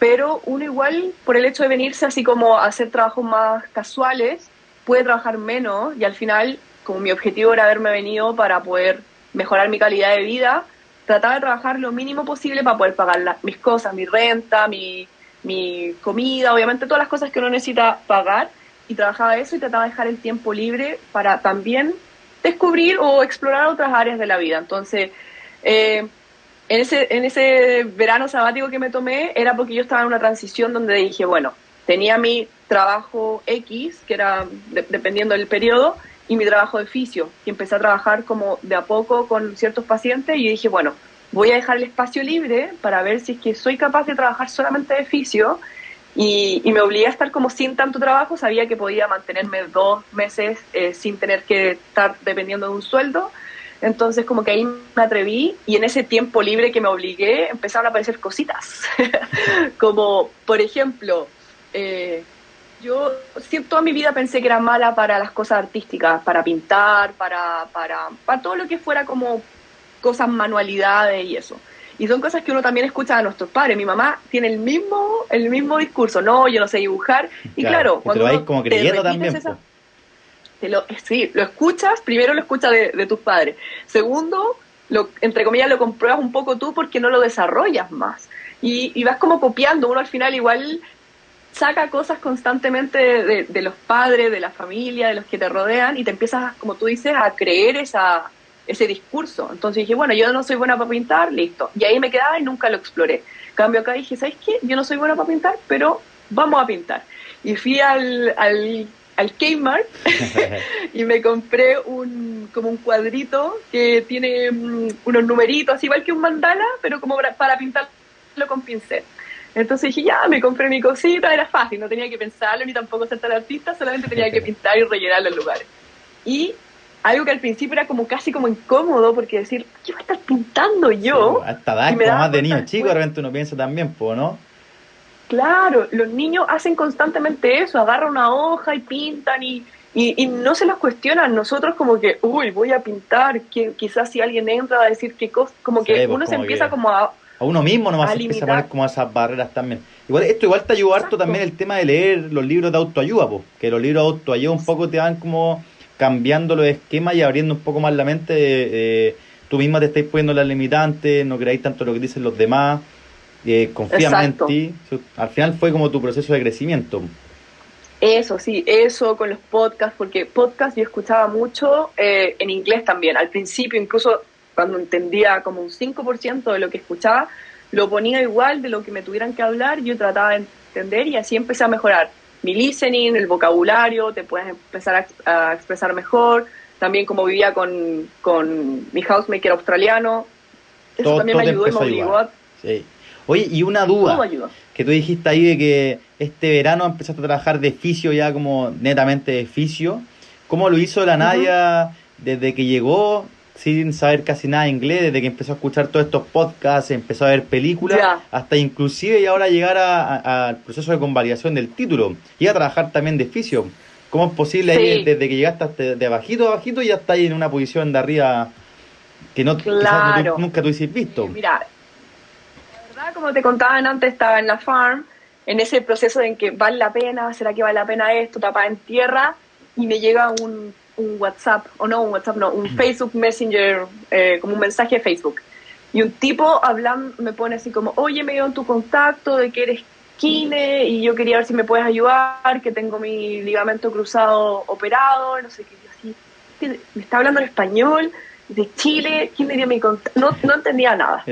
pero uno igual, por el hecho de venirse así como a hacer trabajos más casuales, puede trabajar menos y al final, como mi objetivo era haberme venido para poder mejorar mi calidad de vida, trataba de trabajar lo mínimo posible para poder pagar mis cosas, mi renta, mi comida, obviamente todas las cosas que uno necesita pagar, y trabajaba eso y trataba de dejar el tiempo libre para también descubrir o explorar otras áreas de la vida. Entonces, en ese verano sabático que me tomé era porque yo estaba en una transición donde dije, bueno, tenía mi trabajo X, que era dependiendo del periodo, y mi trabajo de fisio, y empecé a trabajar como de a poco con ciertos pacientes, y dije, bueno, voy a dejar el espacio libre para ver si es que soy capaz de trabajar solamente de fisio, y me obligué a estar como sin tanto trabajo. Sabía que podía mantenerme 2 meses sin tener que estar dependiendo de un sueldo. Entonces como que ahí me atreví, y en ese tiempo libre que me obligué empezaron a aparecer cositas. Como, por ejemplo, yo toda mi vida pensé que era mala para las cosas artísticas, para pintar, para todo lo que fuera como cosas, manualidades y eso. Y son cosas que uno también escucha a nuestros padres. Mi mamá tiene el mismo discurso. No, yo no sé dibujar. Y claro, cuando te lo vais como creyendo también. Sí, lo escuchas, primero lo escuchas de tus padres. Segundo, entre comillas, lo compruebas un poco tú porque no lo desarrollas más. Y vas como copiando. Uno al final igual saca cosas constantemente de los padres, de la familia, de los que te rodean, y te empiezas, como tú dices, a creer ese discurso. Entonces dije, bueno, yo no soy buena para pintar, listo. Y ahí me quedaba y nunca lo exploré. Cambio acá y dije, ¿sabes qué? Yo no soy buena para pintar, pero vamos a pintar. Y fui al Kmart y me compré como un cuadrito que tiene unos numeritos, así igual que un mandala, pero como para pintarlo con pincel. Entonces dije, ya, me compré mi cosita, era fácil, no tenía que pensarlo ni tampoco ser tan artista, solamente tenía que pintar y rellenar los lugares. Y algo que al principio era como casi como incómodo, porque decir, ¿qué voy a estar pintando yo? Sí, hasta da como más de niño chico, de repente uno piensa también, ¿no? Claro, los niños hacen constantemente eso, agarran una hoja y pintan y no se los cuestionan. Nosotros como que, uy, voy a pintar, que quizás si alguien entra a decir qué cosa, como sí, que uno se empieza como a uno mismo nomás se empieza a poner como esas barreras también. Esto igual te ayuda harto también el tema de leer los libros de autoayuda, que los libros de autoayuda un poco te van como cambiando los esquemas y abriendo un poco más la mente. Tú misma te estáis poniendo las limitantes, no creáis tanto lo que dicen los demás, confía más en ti. Al final fue como tu proceso de crecimiento. Eso, sí, eso con los podcasts, porque podcasts yo escuchaba mucho en inglés también. Al principio, incluso cuando entendía como un 5% de lo que escuchaba, lo ponía igual de lo que me tuvieran que hablar, yo trataba de entender, y así empecé a mejorar mi listening, el vocabulario, te puedes empezar a expresar mejor. También como vivía con mi housemaker australiano, eso también me ayudó y me obligó a... Sí. Oye, y una duda que tú dijiste ahí de que este verano empezaste a trabajar de fisio, ya como netamente de fisio. ¿Cómo lo hizo la Nadia desde que llegó, sin saber casi nada de inglés, desde que empezó a escuchar todos estos podcasts, empezó a ver películas, hasta inclusive y ahora llegar al proceso de convalidación del título y a trabajar también de fisio? ¿Cómo es posible ahí desde que llegaste hasta de abajito a abajito y ya estás ahí en una posición de arriba que no, quizás nunca tú hiciste visto? Mira, la verdad, como te contaban antes, estaba en la farm, en ese proceso en que vale la pena, ¿será que vale la pena esto? Tapada en tierra, y me llega un WhatsApp, un Facebook Messenger, como un mensaje de Facebook. Y un tipo hablando, me pone así como, oye, me dio tu contacto de que eres kine y yo quería ver si me puedes ayudar, que tengo mi ligamento cruzado operado, no sé qué, así. Me está hablando en español, de Chile, ¿quién me dio mi contacto? No entendía nada.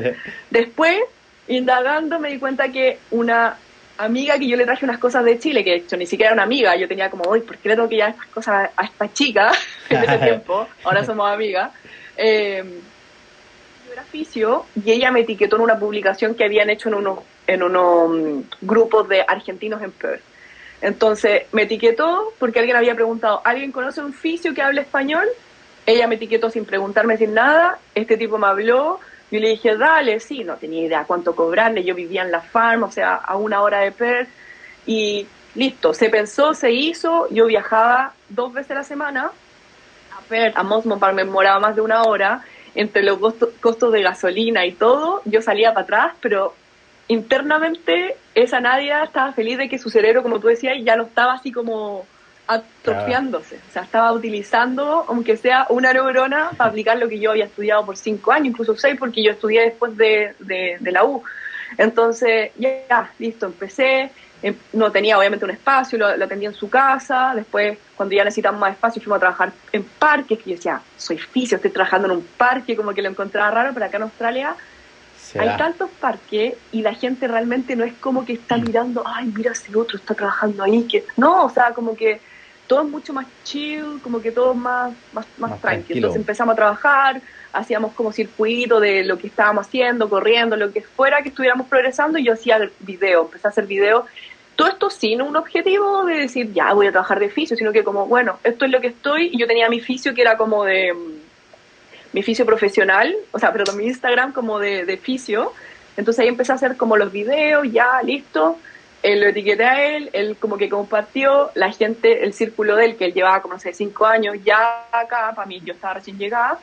Después, indagando, me di cuenta que una amiga que yo le traje unas cosas de Chile, que de hecho ni siquiera era una amiga, yo tenía como, uy, ¿por qué le tengo que llevar estas cosas a esta chica en ese tiempo? Ahora somos amigas. Yo era fisio y ella me etiquetó en una publicación que habían hecho en unos grupos de argentinos en Perth. Entonces me etiquetó porque alguien había preguntado, ¿alguien conoce un fisio que hable español? Ella me etiquetó sin preguntarme, sin nada. Este tipo me habló. Yo le dije, dale, sí, no tenía idea cuánto cobrarle. Yo vivía en la farm, o sea, a 1 hora de Perth. Y listo, se pensó, se hizo. Yo viajaba 2 veces a la semana a Perth, a Mosman Park, me demoraba más de 1 hora. Entre los costos de gasolina y todo, yo salía para atrás, pero internamente esa Nadia estaba feliz de que su cerebro, como tú decías, ya no estaba así como atrofiándose. O sea, estaba utilizando, aunque sea una neurona, para aplicar lo que yo había estudiado por 5 años, incluso 6, porque yo estudié después de la U. Entonces, ya, listo, empecé. No tenía obviamente un espacio, lo atendía en su casa. Después, cuando ya necesitamos más espacio, fuimos a trabajar en parques, que yo decía, soy fisio, estoy trabajando en un parque, como que lo encontraba raro, pero acá en Australia hay tantos parques y la gente realmente no es como que está mirando, ay, mira ese otro está trabajando ahí, que no, o sea, como que todo es mucho más chill, como que todo es más tranquilo. Entonces empezamos a trabajar, hacíamos como circuito de lo que estábamos haciendo, corriendo, lo que fuera que estuviéramos progresando, y yo hacía video, empecé a hacer video. Todo esto sin un objetivo de decir, ya voy a trabajar de fisio, sino que como, bueno, esto es lo que estoy, y yo tenía mi fisio que era como de mi fisio profesional, o sea, pero mi Instagram como de fisio. Entonces ahí empecé a hacer como los videos, ya, listo. Lo etiqueté a él como que compartió, la gente, el círculo de él, que él llevaba como, no sé, 5 años, ya acá, para mí, yo estaba recién llegada.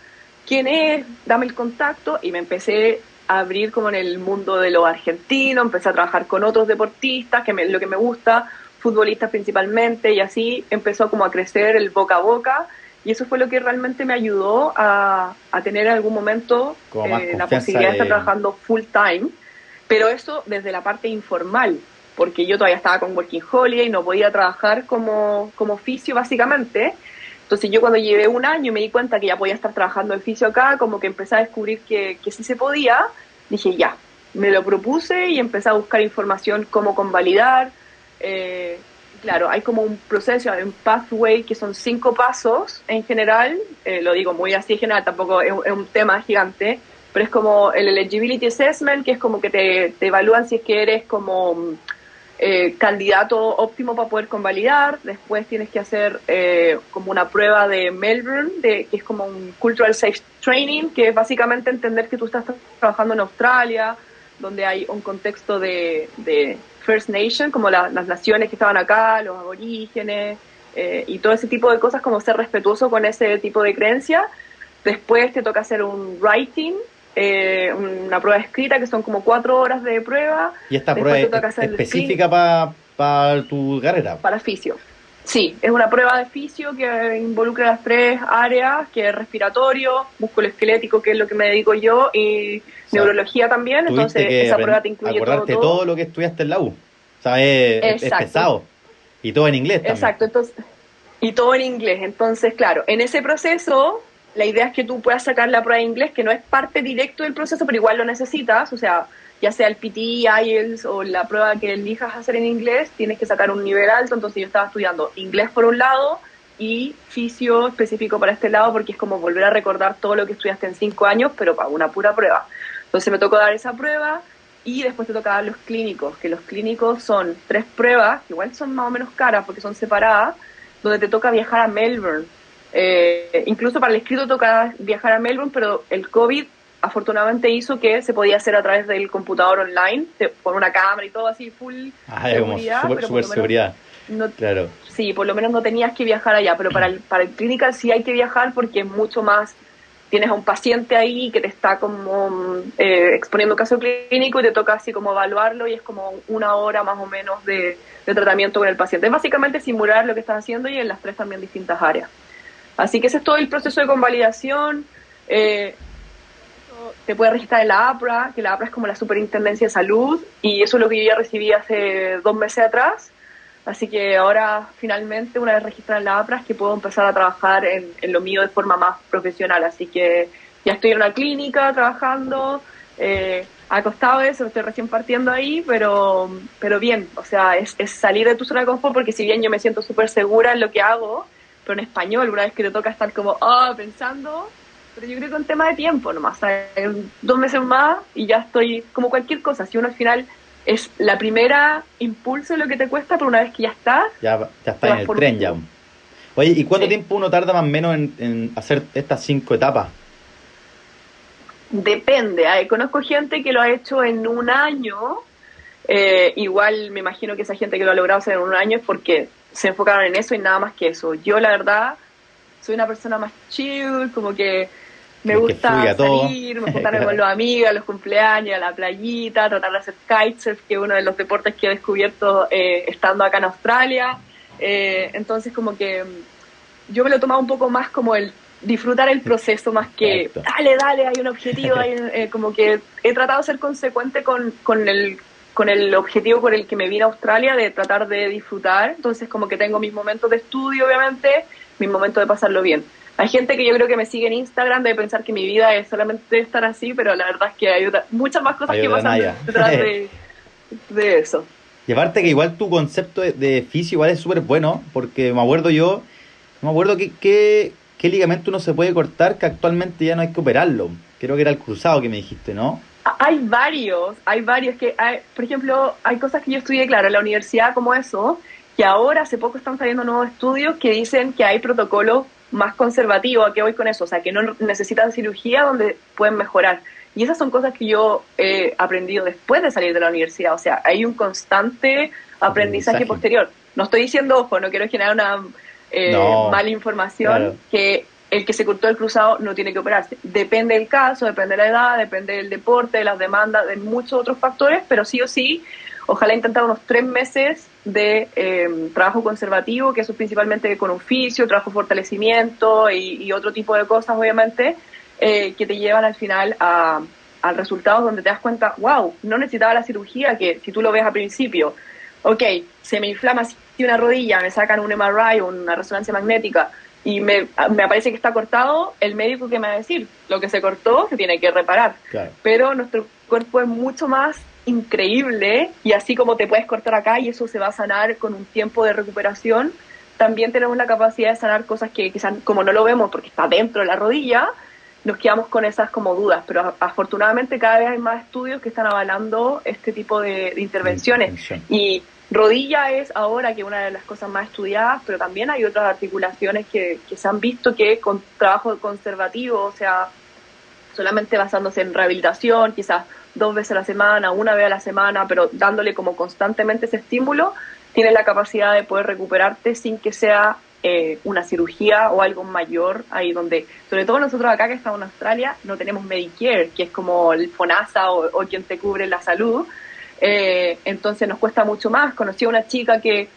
¿Quién es? Dame el contacto, y me empecé a abrir como en el mundo de los argentinos, empecé a trabajar con otros deportistas, lo que me gusta, futbolistas principalmente, y así empezó como a crecer el boca a boca. Y eso fue lo que realmente me ayudó a tener en algún momento la posibilidad de estar trabajando full time, pero eso desde la parte informal, porque yo todavía estaba con Working Holiday y no podía trabajar como fisio básicamente. Entonces yo cuando llevé 1 año y me di cuenta que ya podía estar trabajando en fisio acá, como que empecé a descubrir que sí se podía, dije ya, me lo propuse y empecé a buscar información cómo convalidar. Claro, hay como un proceso, hay un pathway que son 5 pasos en general, lo digo muy así en general, tampoco es un tema gigante, pero es como el Eligibility Assessment, que es como que te evalúan si es que eres como candidato óptimo para poder convalidar. Después tienes que hacer como una prueba de Melbourne, que es como un Cultural Safe Training, que es básicamente entender que tú estás trabajando en Australia, donde hay un contexto de First Nation, como las naciones que estaban acá, los aborígenes, y todo ese tipo de cosas, como ser respetuoso con ese tipo de creencias. Después te toca hacer un writing, una prueba escrita, que son como 4 horas de prueba. ¿Y esta prueba es específica para tu carrera? Para fisio. Sí, es una prueba de fisio que involucra las 3 áreas, que es respiratorio, musculoesquelético, que es lo que me dedico yo, y neurología también. Entonces esa prueba te incluye todo lo que estudiaste en la U. O sea, es pesado. Y todo en inglés también. Exacto, entonces, y todo en inglés. Entonces, claro, en ese proceso la idea es que tú puedas sacar la prueba de inglés, que no es parte directo del proceso, pero igual lo necesitas. O sea, ya sea el PT, IELTS o la prueba que elijas hacer en inglés, tienes que sacar un nivel alto. Entonces yo estaba estudiando inglés por un lado y fisio específico para este lado, porque es como volver a recordar todo lo que estudiaste en 5 años, pero para una pura prueba. Entonces me tocó dar esa prueba, y después te toca dar los clínicos, que los clínicos son 3 pruebas, que igual son más o menos caras porque son separadas, donde te toca viajar a Melbourne. Incluso para el escrito toca viajar a Melbourne, pero el COVID afortunadamente hizo que se podía hacer a través del computador online, con una cámara y todo así, full seguridad. Super seguridad. No, claro. Sí, por lo menos no tenías que viajar allá, pero para el clinical sí hay que viajar, porque es mucho más, tienes a un paciente ahí que te está como exponiendo un caso clínico y te toca así como evaluarlo, y es como 1 hora más o menos de tratamiento con el paciente. Es básicamente simular lo que estás haciendo, y en las 3 también distintas áreas. Así que ese es todo el proceso de convalidación. Te puedes registrar en la APRA, que la APRA es como la Superintendencia de Salud, y eso es lo que yo ya recibí hace 2 meses atrás. Así que ahora, finalmente, una vez registrada en la APRA, es que puedo empezar a trabajar en lo mío de forma más profesional. Así que ya estoy en una clínica trabajando, acostado de eso, estoy recién partiendo ahí, pero bien. O sea, es salir de tu zona de confort, porque si bien yo me siento súper segura en lo que hago, pero en español, una vez que te toca estar como pensando, pero yo creo que es un tema de tiempo nomás. O sea, 2 meses más y ya estoy como cualquier cosa. Si uno al final es la primera impulso de lo que te cuesta, pero una vez que ya estás en el tren ya. Oye, ¿y cuánto tiempo uno tarda más o menos en hacer estas 5 etapas? Depende. Conozco gente que lo ha hecho en 1 año. Igual me imagino que esa gente que lo ha logrado hacer en 1 año es porque se enfocaron en eso y nada más que eso. Yo, la verdad, soy una persona más chill, como que Me que gusta fluya todo. salir, me juntarme con los amigos, los cumpleaños, a la playita, tratar de hacer kitesurf, que es uno de los deportes que he descubierto estando acá en Australia. Entonces como que yo me lo he tomado un poco más como el disfrutar el proceso más que Exacto. dale, hay un objetivo, como que he tratado de ser consecuente con el objetivo por el que me vine a Australia, de tratar de disfrutar. Entonces como que tengo mis momentos de estudio, obviamente, mis momentos de pasarlo bien. Hay gente que yo creo que me sigue en Instagram de pensar que mi vida es solamente estar así, pero la verdad es que hay muchas más cosas Hay que otra pasan Naya. detrás de eso. Y aparte que igual tu concepto de fisio igual es súper bueno, porque me acuerdo yo, no me acuerdo qué ligamento uno se puede cortar que actualmente ya no hay que operarlo. Creo que era el cruzado que me dijiste, ¿no? Hay varios por ejemplo, hay cosas que yo estudié, claro, en la universidad como eso, que ahora hace poco están saliendo nuevos estudios que dicen que hay protocolos más conservativos. ¿A qué voy con eso? O sea, que no necesitan cirugía donde pueden mejorar. Y esas son cosas que yo he aprendido después de salir de la universidad. O sea, hay un constante aprendizaje posterior. No estoy diciendo, ojo, no quiero generar una No, mala información, claro. que el que se cortó el cruzado no tiene que operarse. Depende del caso, depende de la edad, depende del deporte, de las demandas, de muchos otros factores, pero sí o sí, ojalá intentar unos 3 meses de trabajo conservativo, que eso es principalmente con un fisio, trabajo de fortalecimiento y otro tipo de cosas, obviamente, que te llevan al final al resultado donde te das cuenta, wow, no necesitaba la cirugía, que si tú lo ves al principio, ok, se me inflama así una rodilla, me sacan un MRI, una resonancia magnética, y me aparece que está cortado, el médico que me va a decir, lo que se cortó se tiene que reparar. Claro. Pero nuestro cuerpo es mucho más increíble, y así como te puedes cortar acá y eso se va a sanar con un tiempo de recuperación, también tenemos la capacidad de sanar cosas que quizás como no lo vemos porque está dentro de la rodilla, nos quedamos con esas como dudas, pero afortunadamente cada vez hay más estudios que están avalando este tipo de intervenciones. Intervención. Y rodilla es ahora que una de las cosas más estudiadas, pero también hay otras articulaciones que se han visto que con trabajo conservativo, o sea, solamente basándose en rehabilitación, quizás 2 veces a la semana, 1 vez a la semana, pero dándole como constantemente ese estímulo, tienes la capacidad de poder recuperarte sin que sea una cirugía o algo mayor, ahí donde, sobre todo nosotros acá que estamos en Australia, no tenemos Medicare, que es como el FONASA o quien te cubre la salud, entonces nos cuesta mucho más. Conocí a una chica que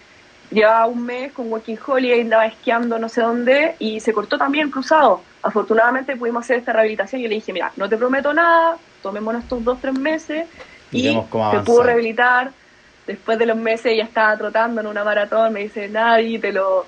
llevaba 1 mes con Working Holiday, andaba esquiando no sé dónde y se cortó también cruzado. Afortunadamente pudimos hacer esta rehabilitación y yo le dije, mira, no te prometo nada, tomémonos estos 2-3 meses y Vemos cómo te avanzar. pudo rehabilitar. Después de los meses ella estaba trotando en una maratón, me dice, Nadie, ¿cómo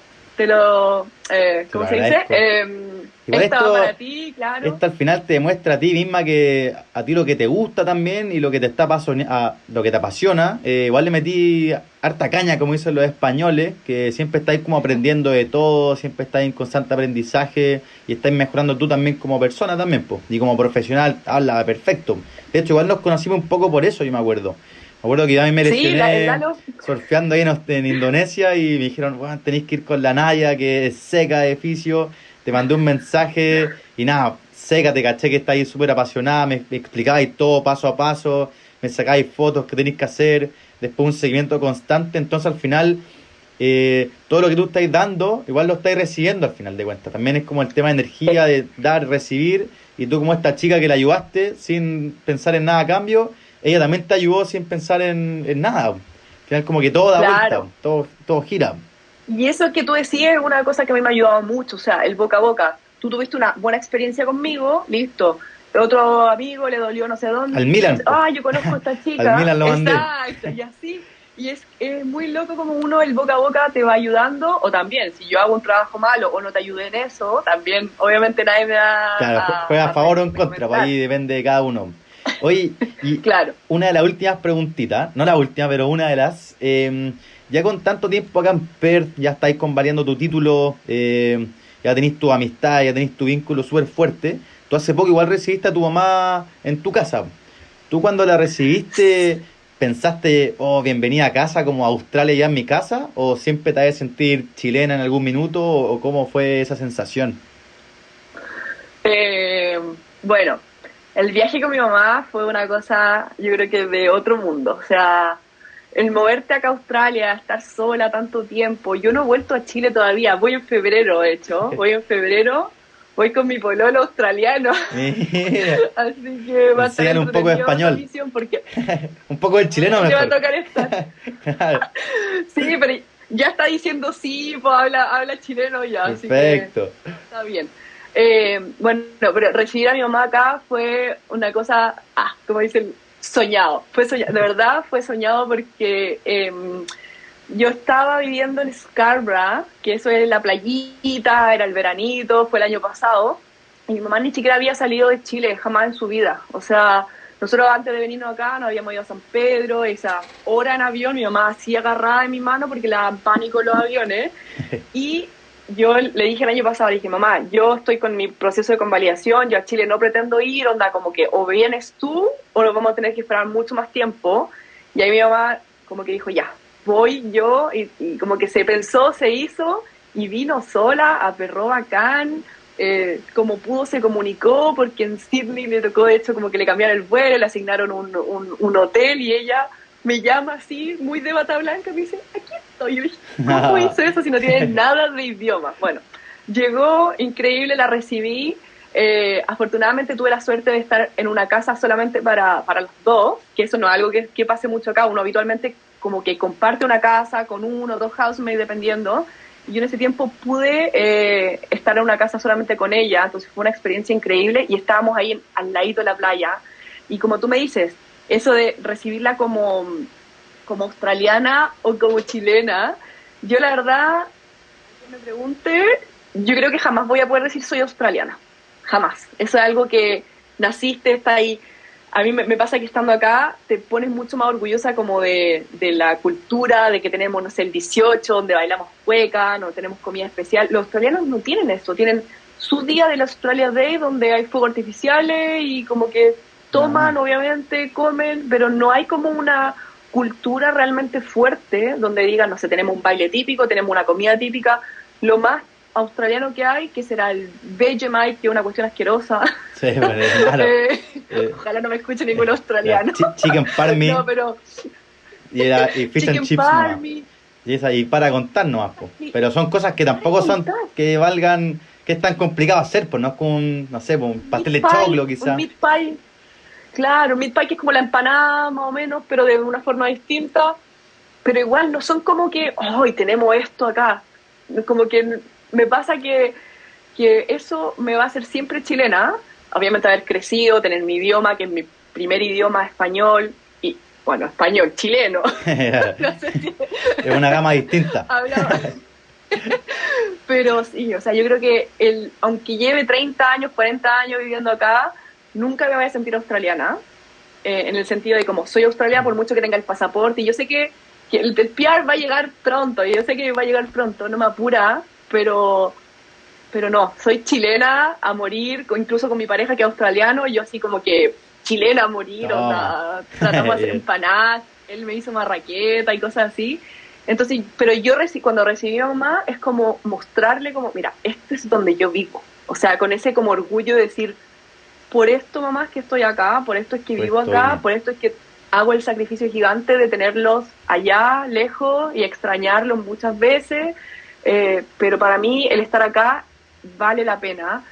se dice? Agradezco. Igual Estaba para ti, claro. esto al final te demuestra a ti misma que a ti lo que te gusta también y lo que te lo que te apasiona. Igual le metí harta caña, como dicen los españoles, que siempre estáis como aprendiendo de todo, siempre estáis en constante aprendizaje y estáis mejorando tú también como persona también, pues, y como profesional, habla perfecto. De hecho, igual nos conocimos un poco por eso, yo me acuerdo. Me acuerdo que yo a mí me Sí, lesioné surfeando ahí en Indonesia y me dijeron, bueno, tenéis que ir con la Naya, que es seca de fisio. Te mandé un mensaje y nada, seca, te caché que estáis súper apasionada, me explicabais todo paso a paso, me sacáis fotos que tenéis que hacer, después un seguimiento constante. Entonces al final, todo lo que tú estáis dando, igual lo estáis recibiendo al final de cuentas. También es como el tema de energía, de dar, recibir, y tú como esta chica que la ayudaste sin pensar en nada a cambio, ella también te ayudó sin pensar en nada. Al final como que todo da claro. vuelta, todo gira. Y eso que tú decías es una cosa que a mí me ha ayudado mucho, o sea, el boca a boca. Tú tuviste una buena experiencia conmigo, listo. Otro amigo le dolió no sé dónde. Al Milan, Dice, yo conozco a esta chica. al Milan lo mandé. Exacto, y así. Y es muy loco como uno, el boca a boca te va ayudando, o también, si yo hago un trabajo malo o no te ayudé en eso, también, obviamente nadie me va Claro, juega a favor o en contra, pues ahí depende de cada uno. Oye, y claro. una de las últimas preguntitas, no la última, pero una de las, ya con tanto tiempo acá en Perth, ya estáis convalidando tu título, ya tenéis tu amistad, ya tenéis tu vínculo súper fuerte. Tú hace poco igual recibiste a tu mamá en tu casa. ¿Tú cuando la recibiste pensaste, oh, bienvenida a casa, como a Australia ya en mi casa? ¿O siempre te habías sentir chilena en algún minuto? ¿O cómo fue esa sensación? Bueno, el viaje con mi mamá fue una cosa, yo creo que de otro mundo. O sea, el moverte acá a Australia, estar sola tanto tiempo. Yo no he vuelto a Chile todavía, voy en febrero, de hecho, voy en febrero voy con mi pololo australiano. Mira, Así que va a estar enseñan un poco de entretenido esa español. misión porque Un poco del chileno te va a mejor. tocar estar. Claro, Sí, pero ya está diciendo sí, pues habla chileno ya, así que perfecto. está bien. Bueno, pero recibir a mi mamá acá fue una cosa, como dicen, soñado. Fue soñado, de verdad fue soñado porque yo estaba viviendo en Scarborough, que eso es la playita, era el veranito, fue el año pasado, y mi mamá ni siquiera había salido de Chile, jamás en su vida. O sea, nosotros antes de venirnos acá nos habíamos ido a San Pedro, esa hora en avión, mi mamá así agarrada de mi mano porque le daban pánico los aviones, y yo le dije el año pasado, le dije, mamá, yo estoy con mi proceso de convalidación, yo a Chile no pretendo ir, onda, como que o vienes tú o nos vamos a tener que esperar mucho más tiempo. Y ahí mi mamá como que dijo, ya, voy yo, y como que se pensó, se hizo, y vino sola, aperró bacán, como pudo se comunicó, porque en Sydney le tocó, de hecho, como que le cambiaron el vuelo, le asignaron un hotel, y ella me llama así, muy de bata blanca, me dice, aquí estoy. Yo dije, ¿cómo hizo eso si no tiene nada de idioma? Bueno, llegó, increíble, la recibí. Afortunadamente tuve la suerte de estar en una casa solamente para los dos, que eso no es algo que pase mucho acá. Uno habitualmente como que comparte una casa con uno o dos housemates dependiendo, y yo en ese tiempo pude estar en una casa solamente con ella, entonces fue una experiencia increíble, y estábamos ahí al ladito de la playa, y como tú me dices, eso de recibirla como australiana o como chilena, yo la verdad, que me pregunte, yo creo que jamás voy a poder decir soy australiana, jamás. Eso es algo que naciste, está ahí. A mí me pasa que estando acá te pones mucho más orgullosa como de la cultura, de que tenemos, no sé, el 18, donde bailamos cueca, no tenemos comida especial. Los australianos no tienen eso, tienen su día del Australia Day, donde hay fuegos artificiales y como que toman, Ah, obviamente, comen, pero no hay como una cultura realmente fuerte donde digan, no sé, tenemos un baile típico, tenemos una comida típica. Lo más australiano que hay, que será el Vegemite, que es una cuestión asquerosa. sí, bueno, es malo. Eh, Eh, ojalá no me escuche ningún australiano. Chicken Parmy No, pero y Fish and chicken Chips nomás. parmy, Y para contar nomás, po. y Pero son cosas que para tampoco son contar, que valgan, que es tan complicado hacer, pues no es como un, no sé, pues, un meat pastel de pie, choclo un quizá. meat pie, claro, meat pie que es como la empanada más o menos, pero de una forma distinta, pero igual no son como que, hoy tenemos esto acá, como que me pasa que eso me va a hacer siempre chilena, obviamente haber crecido, tener mi idioma, que es mi primer idioma español, y bueno, español, chileno, no sé si Es una gama distinta. hablaba, pero sí, o sea, yo creo que aunque lleve 30 años, 40 años viviendo acá, nunca me voy a sentir australiana, en el sentido de como soy australiana por mucho que tenga el pasaporte, y yo sé que el PR va a llegar pronto, y yo sé que va a llegar pronto, no me apura, pero no, soy chilena a morir, incluso con mi pareja que es australiano, yo así como que chilena a morir, Toma. onda, tratamos de hacer empanadas, él me hizo marraqueta y cosas así. Entonces, pero yo cuando recibí a mamá es como mostrarle como, mira, este es donde yo vivo. O sea, con ese como orgullo de decir, por esto mamá es que estoy acá, por esto es que Pues vivo acá, estoy. por esto es que hago el sacrificio gigante de tenerlos allá, lejos, y extrañarlos muchas veces. Pero para mí el estar acá vale la pena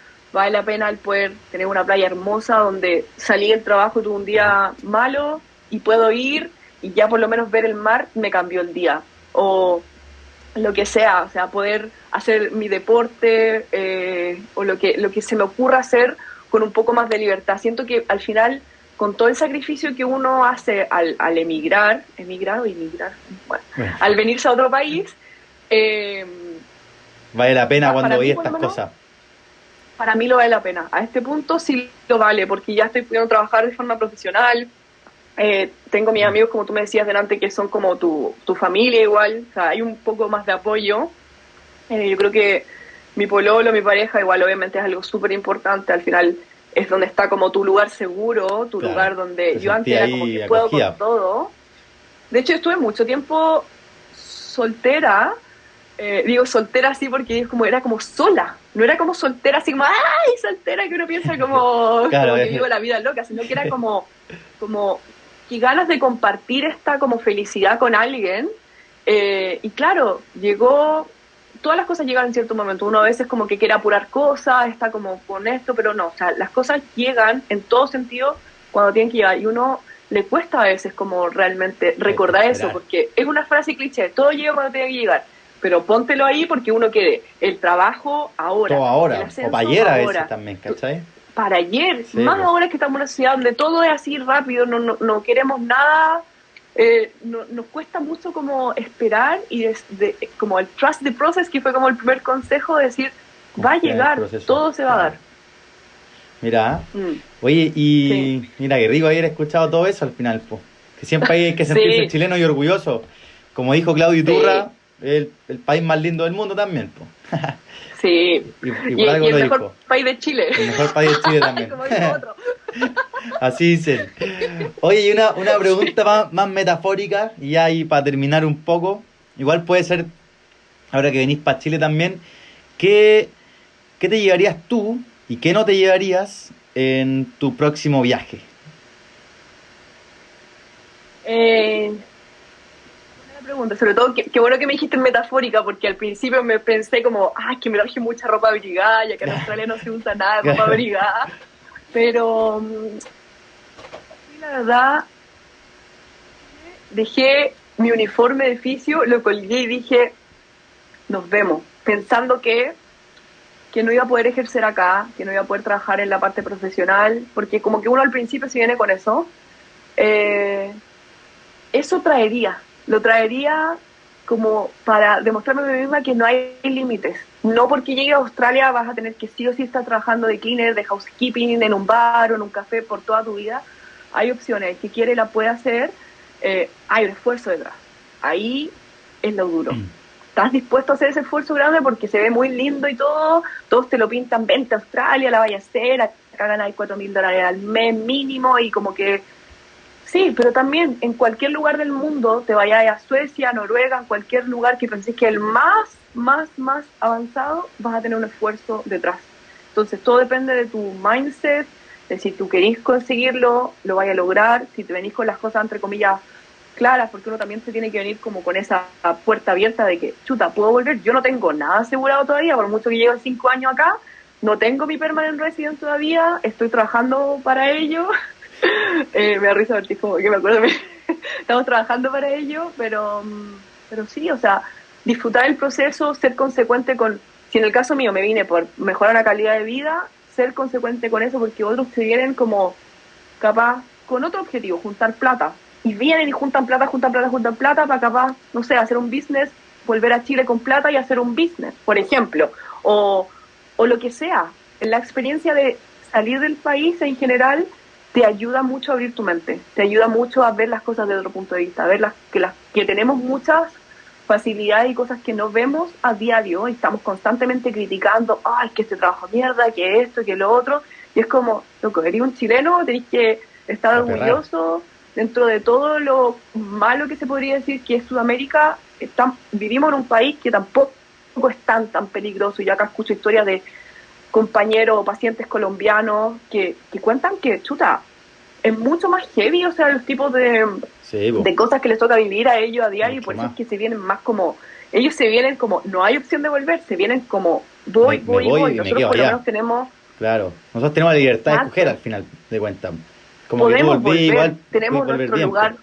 el poder tener una playa hermosa donde salí del trabajo, tuve un día malo y puedo ir y ya por lo menos ver el mar me cambió el día. O lo que sea, o sea, poder hacer mi deporte o lo que se me ocurra hacer con un poco más de libertad. Siento que al final, con todo el sacrificio que uno hace al emigrar o inmigrar, bueno, Bueno, al venirse a otro país, eh, vale la pena cuando para vi mí por lo estas menos cosas. para mí lo vale la pena. A este punto sí lo vale, porque ya estoy pudiendo trabajar de forma profesional. Tengo mis amigos, como tú me decías delante, que son como tu familia igual. O sea, hay un poco más de apoyo. Yo creo que mi pololo, mi pareja, igual obviamente es algo súper importante. Al final es donde está como tu lugar seguro, tu Claro, lugar donde te yo sentí antes era como ahí que puedo con acogida. todo. De hecho, estuve mucho tiempo soltera. Digo soltera así porque era como sola, no era como soltera así como, ¡ay, soltera! Que uno piensa Claro, como que vivo la vida loca, sino que era como que ganas de compartir esta como felicidad con alguien. Y claro, llegó todas las cosas llegan en cierto momento. Uno a veces como que quiere apurar cosas, está como con esto, pero no. O sea, las cosas llegan en todo sentido cuando tienen que llegar. Y uno le cuesta a veces como realmente recordar eso, porque es una frase cliché, todo llega cuando tiene que llegar. Pero póntelo ahí porque uno quiere el trabajo ahora. Todo ahora, o para ayer a veces ahora. también, ¿cachai? Para ayer, Sí, más pues. ahora que estamos en una sociedad donde todo es así rápido, no queremos nada, nos cuesta mucho como esperar y como el trust the process, que fue como el primer consejo, de decir, va a llegar, todo se va a dar. Mira, oye, y Sí. mira, qué rico haber escuchado todo eso al final, pues. Que siempre hay que sentirse Sí. chileno y orgulloso. Como dijo Claudio Iturra, el país más lindo del mundo también, pues. Sí, Y por algo y el lo mejor dijo. país de Chile. El mejor país de Chile también. Como dijo otro. Así dicen. Oye, y una pregunta más metafórica, y ya ahí para terminar un poco, igual puede ser, ahora que venís para Chile también, ¿qué te llevarías tú y qué no te llevarías en tu próximo viaje? Buena pregunta, sobre todo, qué bueno que me dijiste metafórica, porque al principio me pensé como, que me traje mucha ropa abrigada, ya que en Australia no se usa nada de ropa abrigada, pero sí, la verdad, dejé mi uniforme de fisio, lo colgué y dije, nos vemos, pensando que no iba a poder ejercer acá, que no iba a poder trabajar en la parte profesional, porque como que uno al principio se viene con eso, eso lo traería como para demostrarme a mí misma que no hay límites. No porque llegue a Australia vas a tener que sí o sí estar trabajando de cleaner, de housekeeping, en un bar o en un café por toda tu vida. Hay opciones, el que quiere la puede hacer, hay un esfuerzo detrás. Ahí es lo duro. ¿Estás dispuesto a hacer ese esfuerzo grande? Porque se ve muy lindo y todo, todos te lo pintan, vente a Australia, la vaya a hacer, acá ganáis $4,000 al mes mínimo y como que sí, pero también en cualquier lugar del mundo, te vayas a Suecia, Noruega, en cualquier lugar que penséis que es el más avanzado, vas a tener un esfuerzo detrás. Entonces todo depende de tu mindset, de si tú querís conseguirlo, lo vayas a lograr, si te venís con las cosas entre comillas claras, porque uno también se tiene que venir como con esa puerta abierta de que, chuta, ¿puedo volver? Yo no tengo nada asegurado todavía, por mucho que llevo 5 años acá, no tengo mi permanent resident todavía, estoy trabajando para ello. Me da risa porque como que me acuerdo estamos trabajando para ello, pero sí, o sea, disfrutar el proceso, ser consecuente con, si en el caso mío me vine por mejorar la calidad de vida, ser consecuente con eso, porque otros se vienen como capaz con otro objetivo, juntar plata, y vienen y juntan plata para capaz, no sé, hacer un business, volver a Chile con plata y hacer un business, por ejemplo, o lo que sea. La experiencia de salir del país en general te ayuda mucho a abrir tu mente, te ayuda mucho a ver las cosas de otro punto de vista, a ver que tenemos muchas facilidades y cosas que no vemos a diario y estamos constantemente criticando, que este trabajo es mierda, que esto, que lo otro, y es como, loco, eres un chileno, tenés que estar orgulloso dentro de todo lo malo que se podría decir que es Sudamérica. Vivimos en un país que tampoco es tan peligroso, y acá escucho historias de compañeros o pacientes colombianos que cuentan que, chuta, es mucho más heavy, o sea, los tipos de cosas que les toca vivir a ellos a diario, y por eso es que se vienen más como, ellos se vienen como, no hay opción de volver, se vienen como, voy. Nosotros por lo menos tenemos... Claro, nosotros tenemos la libertad de escoger al final de cuentas. Como podemos que tú volví, volver, igual tenemos nuestro bien, lugar.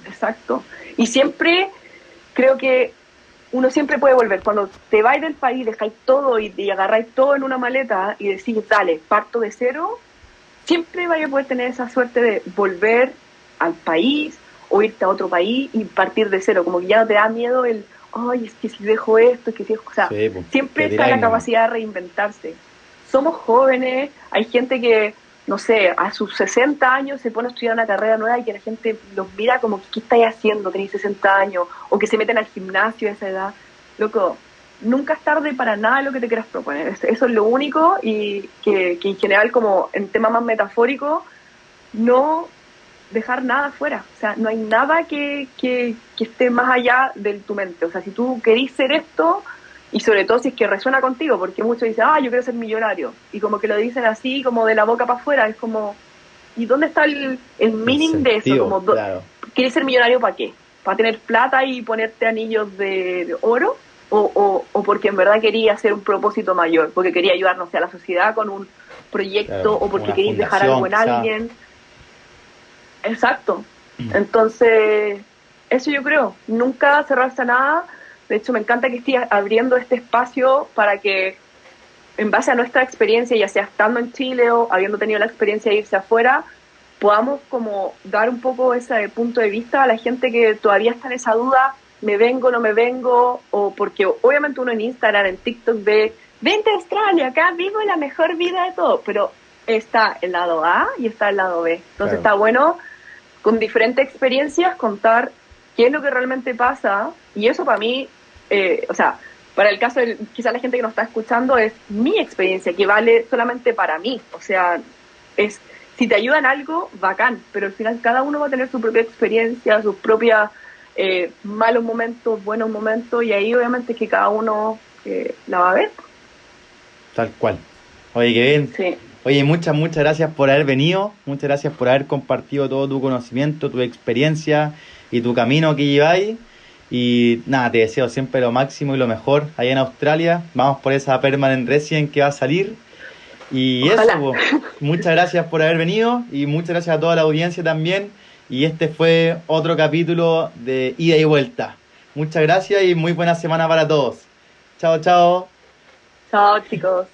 Exacto. Y siempre creo que uno siempre puede volver. Cuando te vais del país, dejáis todo y agarráis todo en una maleta y decís, dale, parto de cero, siempre vais a poder tener esa suerte de volver al país o irte a otro país y partir de cero. Como que ya no te da miedo el, es que si dejo esto, es que si dejo... O sea, siempre está la capacidad de reinventarse. Somos jóvenes, hay gente que, no sé, a sus 60 años se pone a estudiar una carrera nueva y que la gente los mira como, ¿qué estáis haciendo? Tenéis 60 años, o que se meten al gimnasio a esa edad. Loco, nunca es tarde para nada lo que te quieras proponer. Eso es lo único, y que en general, como en tema más metafórico, no dejar nada fuera. O sea, no hay nada que esté más allá de tu mente. O sea, si tú querís ser esto, y sobre todo si es que resuena contigo, porque muchos dicen, yo quiero ser millonario, y como que lo dicen así, como de la boca para afuera, es como, ¿y dónde está el meaning de eso? Como, claro. ¿Quieres ser millonario para qué? ¿Para tener plata y ponerte anillos de oro? o porque en verdad quería hacer un propósito mayor, porque quería ayudar, no sé, a la sociedad con un proyecto Claro, o porque una queréis dejar algo fundación, en quizás. alguien. Exacto. Entonces, eso yo creo, nunca cerrarse a nada. De hecho, me encanta que estés abriendo este espacio para que, en base a nuestra experiencia, ya sea estando en Chile o habiendo tenido la experiencia de irse afuera, podamos como dar un poco ese punto de vista a la gente que todavía está en esa duda, me vengo, no me vengo, o porque obviamente uno en Instagram, en TikTok ve, vente a Australia, acá vivo la mejor vida de todo, pero está el lado A y está el lado B. Entonces Claro. está bueno con diferentes experiencias contar qué es lo que realmente pasa y eso para mí, o sea, para el caso de quizá la gente que nos está escuchando es mi experiencia que vale solamente para mí, o sea, es si te ayudan algo, bacán, pero al final cada uno va a tener su propia experiencia, sus propias malos momentos, buenos momentos y ahí obviamente es que cada uno la va a ver. Tal cual. Oye, qué bien. Sí. Oye, muchas gracias por haber venido, muchas gracias por haber compartido todo tu conocimiento, tu experiencia y tu camino que lleváis. Y nada, te deseo siempre lo máximo y lo mejor allá en Australia. Vamos por esa permanent resident que va a salir. Y eso, Ojalá. po. Muchas gracias por haber venido y muchas gracias a toda la audiencia también. Y este fue otro capítulo de Ida y Vuelta. Muchas gracias y muy buena semana para todos. Chao, chao. Chao, chicos.